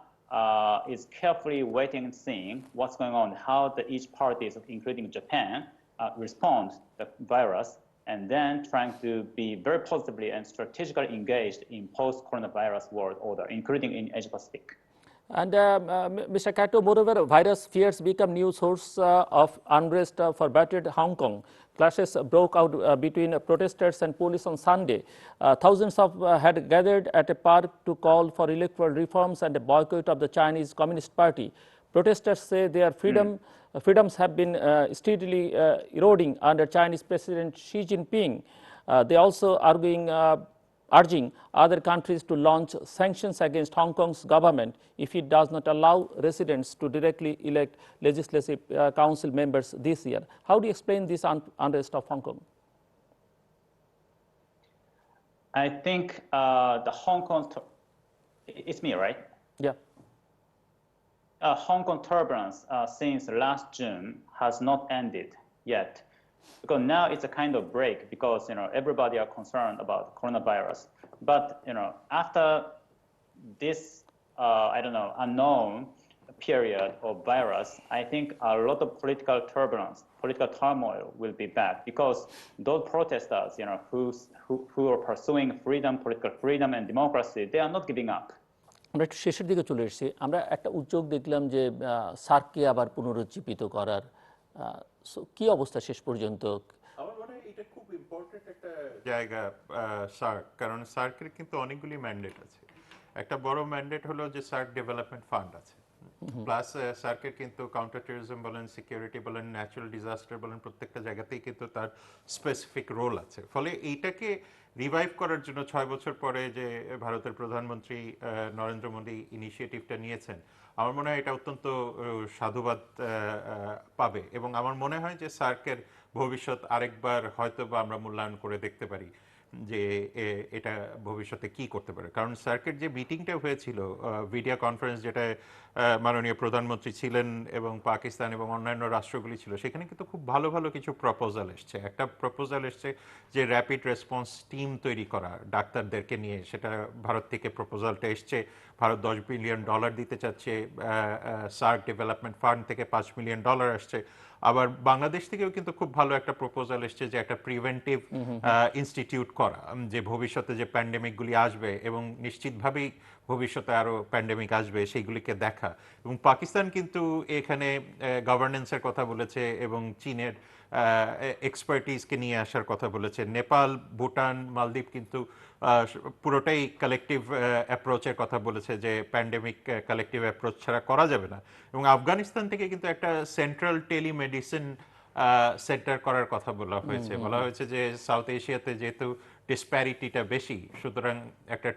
is carefully waiting and seeing what's going on, how each parties, including Japan, respond to the virus, and then trying to be very positively and strategically engaged in post-coronavirus world order, including in Asia-Pacific. And Mr. Kato, moreover, virus fears become new source of unrest for battered Hong Kong. Clashes broke out between protesters and police on Sunday. Thousands had gathered at a park to call for electoral reforms and a boycott of the Chinese Communist Party. Protesters say their freedoms have been steadily eroding under Chinese President Xi Jinping. They also urging other countries to launch sanctions against Hong Kong's government if it does not allow residents to directly elect legislative council members this year. How do you explain this unrest of Hong Kong? I think the Hong Kong, it's me, right? Yeah. Hong Kong turbulence since last June has not ended yet. Because now it's a kind of break because everybody are concerned about coronavirus. But after this unknown period of virus, I think a lot of political turbulence, political turmoil will be back because those protesters, who are pursuing freedom, political freedom and democracy, they are not giving up. আমরা একটু শেষের দিকে চলে এসেছি। আমরা একটা উদ্যোগ দেখলাম যে সার্ককে আবার পুনরুজ্জীবিত করার কি অবস্থা শেষ পর্যন্ত? আমার মনে হয় এটা খুব ইম্পর্টেন্ট একটা জায়গা সার্ক, কারণ সার্কের কিন্তু অনেকগুলি ম্যান্ডেট আছে। একটা বড় ম্যান্ডেট হলো যে সার্ক ডেভেলপমেন্ট ফান্ড আছে, প্লাস সার্কের কিন্তু কাউন্টার টেররিজম বলেন, সিকিউরিটি বলেন, ন্যাচারাল ডিজাস্টার বলেন, প্রত্যেকটা জায়গাতেই কিন্তু তার স্পেসিফিক রোল আছে। ফলে এইটাকে রিভাইভ করার জন্য 6 বছর পরে যে ভারতের প্রধানমন্ত্রী নরেন্দ্র মোদী ইনিশিয়েটিভটা নিয়েছেন, আমার মনে হয় এটা অত্যন্ত সাধুবাদ পাবে এবং আমার মনে হয় যে সার্কের ভবিষ্যৎ আরেকবার হয়তো বা আমরা মূল্যায়ন করে দেখতে পারি যে এটা ভবিষ্যতে কি করতে পারে। কারণ সার্কের যে মিটিংটা হয়েছিল, ভিডিও কনফারেন্স, যেটা মাননীয় প্রধানমন্ত্রী ছিলেন এবং পাকিস্তান এবং অন্যান্য রাষ্ট্রগুলি ছিল, সেখানে কিন্তু খুব ভালো ভালো কিছু প্রপোজাল এসছে। একটা প্রপোজাল এসছে যে র্যাপিড রেসপন্স টিম তৈরি করা ডাক্তারদেরকে নিয়ে, সেটা ভারত থেকে প্রপোজালটা এসছে। ভারত $10 বিলিয়ন দিতে চাচ্ছে, সার্ক ডেভেলপমেন্ট ফান্ড থেকে $5 মিলিয়ন আসছে। আবার বাংলাদেশ থেকেও কিন্তু খুব ভালো একটা প্রপোজাল এসছে যে একটা প্রিভেন্টিভ ইনস্টিটিউট করা, যে ভবিষ্যতে যে প্যান্ডেমিকগুলি আসবে এবং নিশ্চিতভাবেই ভবিষ্যতে আরও প্যান্ডেমিক আসবে সেইগুলিকে দেখা। এবং পাকিস্তান কিন্তু এখানে গভর্নেন্সের কথা বলেছে এবং চীনের এক্সপার্টিসকে নিয়ে আসার কথা বলেছে। নেপাল, ভুটান, মালদ্বীপ কিন্তু পুরোটাই কালেকটিভ অ্যাপ্রোচের কথা বলেছে যে প্যান্ডেমিক কালেকটিভ অ্যাপ্রোচ ছাড়া করা যাবে না। এবং আফগানিস্তান থেকে কিন্তু একটা সেন্ট্রাল টেলিমেডিসিন সেন্টার করার কথা বলা হয়েছে যে সাউথ এশিয়াতে যেহেতু ডিসপ্যারিটিটা বেশি, সুতরাং একটা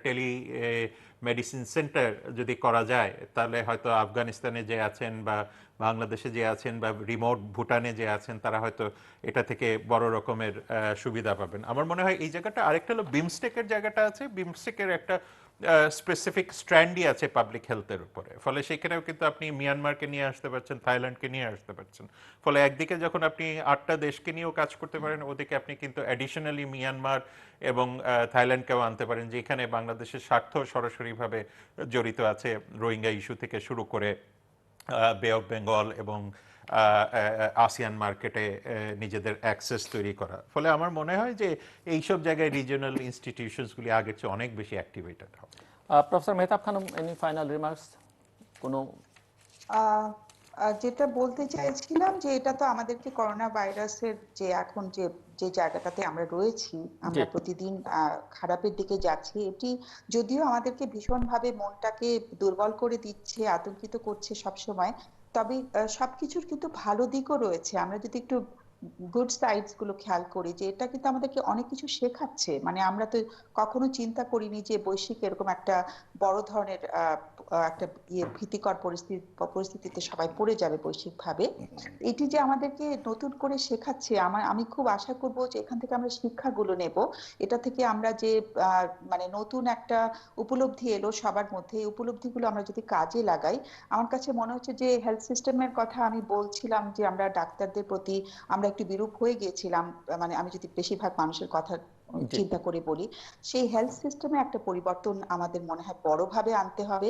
মেডিসিন সেন্টার যদি করা যায় তাহলে হয়তো আফগানিস্তানে যে আছেন বা বাংলাদেশে যে আছেন বা রিমোট ভুটানে যে আছেন তারা হয়তো এটা থেকে বড় রকমের সুবিধা পাবেন। আমার মনে হয় এই জায়গাটা আরেকটা হলো বিমস্টেকের জায়গাটা আছে। বিমস্টেকের একটা স্পেসিফিক স্ট্র্যান্ডই আছে পাবলিক হেলথের উপরে। ফলে সেখানেও কিন্তু আপনি মিয়ানমারকে নিয়ে আসতে পারছেন, থাইল্যান্ডকে নিয়ে আসতে পারছেন। ফলে একদিকে যখন আপনি 8টা দেশকে নিয়েও কাজ করতে পারেন, ওদিকে আপনি কিন্তু অ্যাডিশনালি মিয়ানমার এবং থাইল্যান্ডকেও আনতে পারেন, যেখানে বাংলাদেশের স্বার্থ সরাসরিভাবে জড়িত আছে, রোহিঙ্গা ইস্যু থেকে শুরু করে বে অফ বেঙ্গল এবং আসিয়ান মার্কেটে নিজেদের অ্যাক্সেস তৈরি করা। ফলে আমার মনে হয় যে এইসব জায়গায় রিজিওনাল ইনস্টিটিউশনসগুলি আগের চেয়ে অনেক বেশি অ্যাক্টিভেটেড হবে। Professor Mehtab Khanam, any final remarks? কোনো যেটা বলতে চাইছিলাম যে এটা তো আমাদেরকে করোনা ভাইরাসের যে এখন যে জায়গাটাতে আমরা রয়েছি, আমরা প্রতিদিন খারাপের দিকে যাচ্ছি, এটি যদিও আমাদেরকে ভীষণভাবে মনটাকে দুর্বল করে দিচ্ছে, আতঙ্কিত করছে সবসময়, তবে সবকিছুর কিন্তু ভালো দিকও রয়েছে। আমরা যদি একটু গুড সাইডস গুলো খেয়াল করি, যে এটা কিন্তু আমাদেরকে অনেক কিছু শেখাচ্ছে। মানে আমরা তো কখনো চিন্তা করিনি যে বৈশ্বিক এরকম একটা বড় ধরনের একটা ভীতিকর পরিস্থিতিতে সবাই পড়ে যাবে বৈশ্বিকভাবে। এটি যে আমাদেরকে নতুন করে শেখাচ্ছে, আমি খুব আশা করব যে এখান থেকে আমরা শিক্ষাগুলো নেব। এটা থেকে আমরা যে মানে নতুন একটা উপলব্ধি এলো সবার মধ্যে, এই উপলব্ধিগুলো আমরা যদি কাজে লাগাই, আমার কাছে মনে হচ্ছে যে হেলথ সিস্টেমের কথা আমি বলছিলাম যে আমরা ডাক্তারদের প্রতি আমরা একটু বিরূপ হয়ে গিয়েছিলাম, মানে আমি যদি বেশিরভাগ মানুষের কথা জি চিন্তা করে বলি, সেই হেলথ সিস্টেমে একটা পরিবর্তন আমাদের মনে হয় বড়ভাবে আনতে হবে।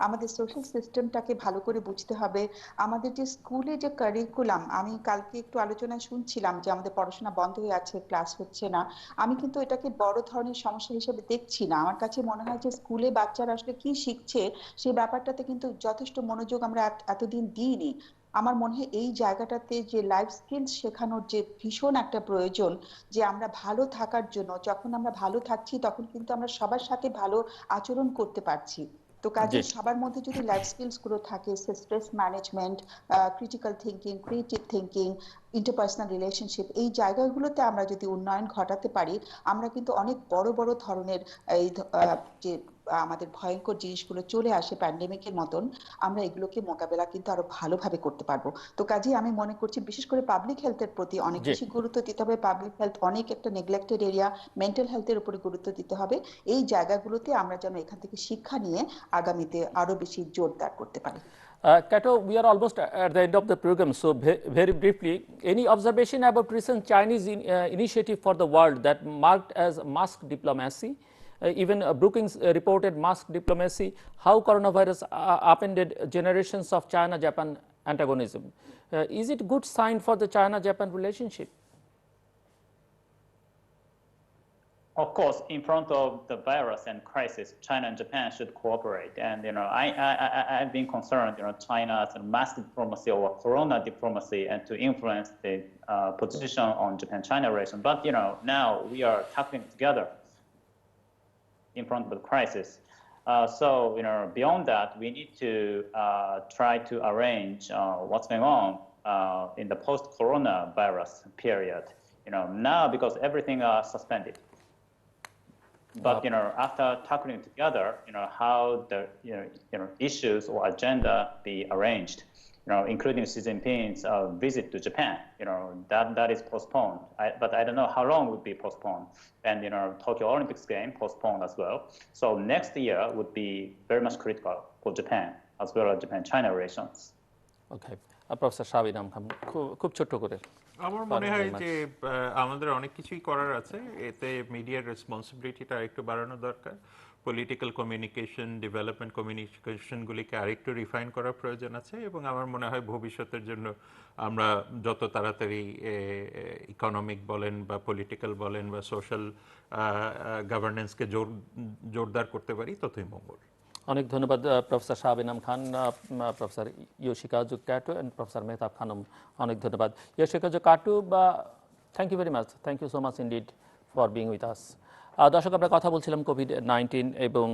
আমাদের সোশ্যাল সিস্টেমটাকে ভালো করে বুঝতে হবে। আমাদের যে স্কুলে যে কারিকুলাম, আমি কালকে একটু আলোচনায় শুনছিলাম যে আমাদের পড়াশোনা বন্ধ হয়ে আছে, ক্লাস হচ্ছে না। আমি কিন্তু এটাকে বড় ধরনের সমস্যা হিসেবে দেখছি না। আমার কাছে মনে হয় যে স্কুলে বাচ্চারা আসলে কি শিখছে সেই ব্যাপারটাতে কিন্তু যথেষ্ট মনোযোগ আমরা এতদিন দিইনি। আমার মনে হয় এই জায়গাটাতে যে লাইফ স্কিলস শেখানোর যে ভীষণ একটা প্রয়োজন, যে আমরা ভালো থাকার জন্য, যখন আমরা ভালো থাকছি তখন কিন্তু আমরা সবার সাথে ভালো আচরণ করতে পারছি। তো জি কাজে সবার মধ্যে যদি লাইফ স্কিলস গুলো থাকে, stress management, critical thinking, creative thinking, interpersonal relationship, এই জায়গাগুলোতে আমরা যদি উন্নয়ন ঘটাতে পারি, আমরা কিন্তু অনেক বড় বড় ধরনের এই যে আমাদের ভয়ঙ্কর জিনিসগুলো চলে আসে প্যান্ডেমিকের মতন, আমরা এগুলোকে মোকাবেলা কিন্তু আরো ভালোভাবে করতে পারবো। তো কাজে আমি মনে করছি বিশেষ করে পাবলিক হেলথের প্রতি অনেক জি বেশি গুরুত্ব দিতে হবে। পাবলিক হেলথ অনেক একটা নেগলেক্টেড এরিয়া, মেন্টাল হেলথের উপরে গুরুত্ব দিতে হবে। এই জায়গাগুলোতে আমরা যেন এখান থেকে শিক্ষা নিয়ে আগামীতে আরো বেশি জোরদার করতে পারি। Kato, we are almost at the end of the program, so very briefly, any observation about recent Chinese initiative for the world that marked as mask diplomacy? Even Brookings reported mask diplomacy, how coronavirus upended generations of China-Japan antagonism. Is it good sign for the China-Japan relationship? Of course, in front of the virus and crisis, China and Japan should cooperate. And I've been concerned, China's mass diplomacy or corona diplomacy, and to influence the position on Japan-China relation. But now we are tackling together in front of the crisis. So beyond that, we need to try to arrange what's going on in the post-coronavirus period. Now because everything is suspended. But after tackling together, how the issues or agenda be arranged, including Xi Jinping's visit to Japan, that is postponed. But I don't know how long would be postponed. And Tokyo Olympics game postponed as well. So next year would be very much critical for Japan as well as Japan-China relations. Okay, Professor Shahab Enam, খুব ছোট্ট করে। আমার মনে হয় যে আমাদের অনেক কিছুই করার আছে, এতে মিডিয়ার রেসপন্সিবিলিটিটা একটু বাড়ানো দরকার। পলিটিক্যাল কমিউনিকেশন, ডেভেলপমেন্ট কমিউনিকেশনগুলিকে আরেকটু রিফাইন করার প্রয়োজন আছে, এবং আমার মনে হয় ভবিষ্যতের জন্য আমরা যত তাড়াতাড়ি ইকোনমিক বলেন বা পলিটিক্যাল বলেন বা সোশ্যাল গভর্নেন্সকে জোরদার করতে পারি ততই মঙ্গল। অনেক ধন্যবাদ professor Shahab Enam Khan, professor Yoshikazu Kato and professor Mehtab Khanam. অনেক ধন্যবাদ Yoshikazu Kato, thank you very much, thank you so much indeed for being with us. দর্শক, আমরা কথা বলছিলাম কোভিড-19 এবং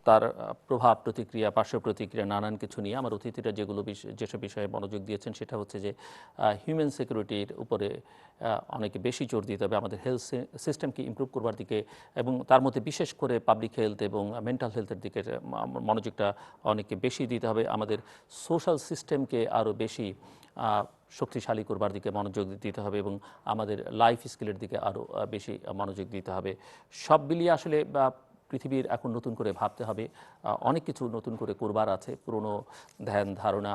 তার প্রভাব, প্রতিক্রিয়া, পার্শ্ব প্রতিক্রিয়া, নানান কিছু নিয়ে। আমার অতিথিরা যেসব বিষয়ে মনোযোগ দিয়েছেন সেটা হচ্ছে যে হিউম্যান সিকিউরিটির উপরে অনেক বেশি জোর দিতে হবে, আমাদের হেলথ সিস্টেমকে ইমপ্রুভ করবার দিকে, এবং তার মধ্যে বিশেষ করে পাবলিক হেলথ এবং মেন্টাল হেলথের দিকে মনোযোগটা অনেক বেশি দিতে হবে। আমাদের সোশ্যাল সিস্টেমকে আরও বেশি শক্তিশালী করবার দিকে মনোযোগ দিতে হবে এবং আমাদের লাইফ স্কিলের দিকে আরও বেশি মনোযোগ দিতে হবে। সব মিলিয়ে আসলে পৃথিবীর এখন নতুন করে ভাবতে হবে, অনেক কিছু নতুন করে করবার আছে, পুরনো ধ্যান ধারণা,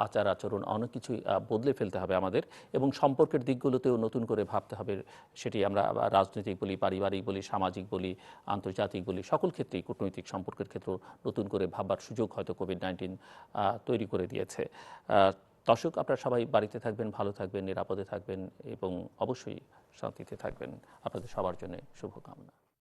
আচার আচরণ অনেক কিছুই বদলে ফেলতে হবে আমাদের, এবং সম্পর্কের দিকগুলোতেও নতুন করে ভাবতে হবে। সেটি আমরা রাজনৈতিক বলি, পারিবারিক বলি, সামাজিক বলি, আন্তর্জাতিক বলি, সকল ক্ষেত্রেই কূটনৈতিক সম্পর্কের ক্ষেত্রেও নতুন করে ভাববার সুযোগ হয়তো কোভিড-19 তৈরি করে দিয়েছে। দর্শক, আপনারা সবাই বাড়িতে থাকবেন, ভালো থাকবেন, নিরাপদে থাকবেন এবং অবশ্যই শান্তিতে থাকবেন। আপনাদের সবার জন্য শুভকামনা।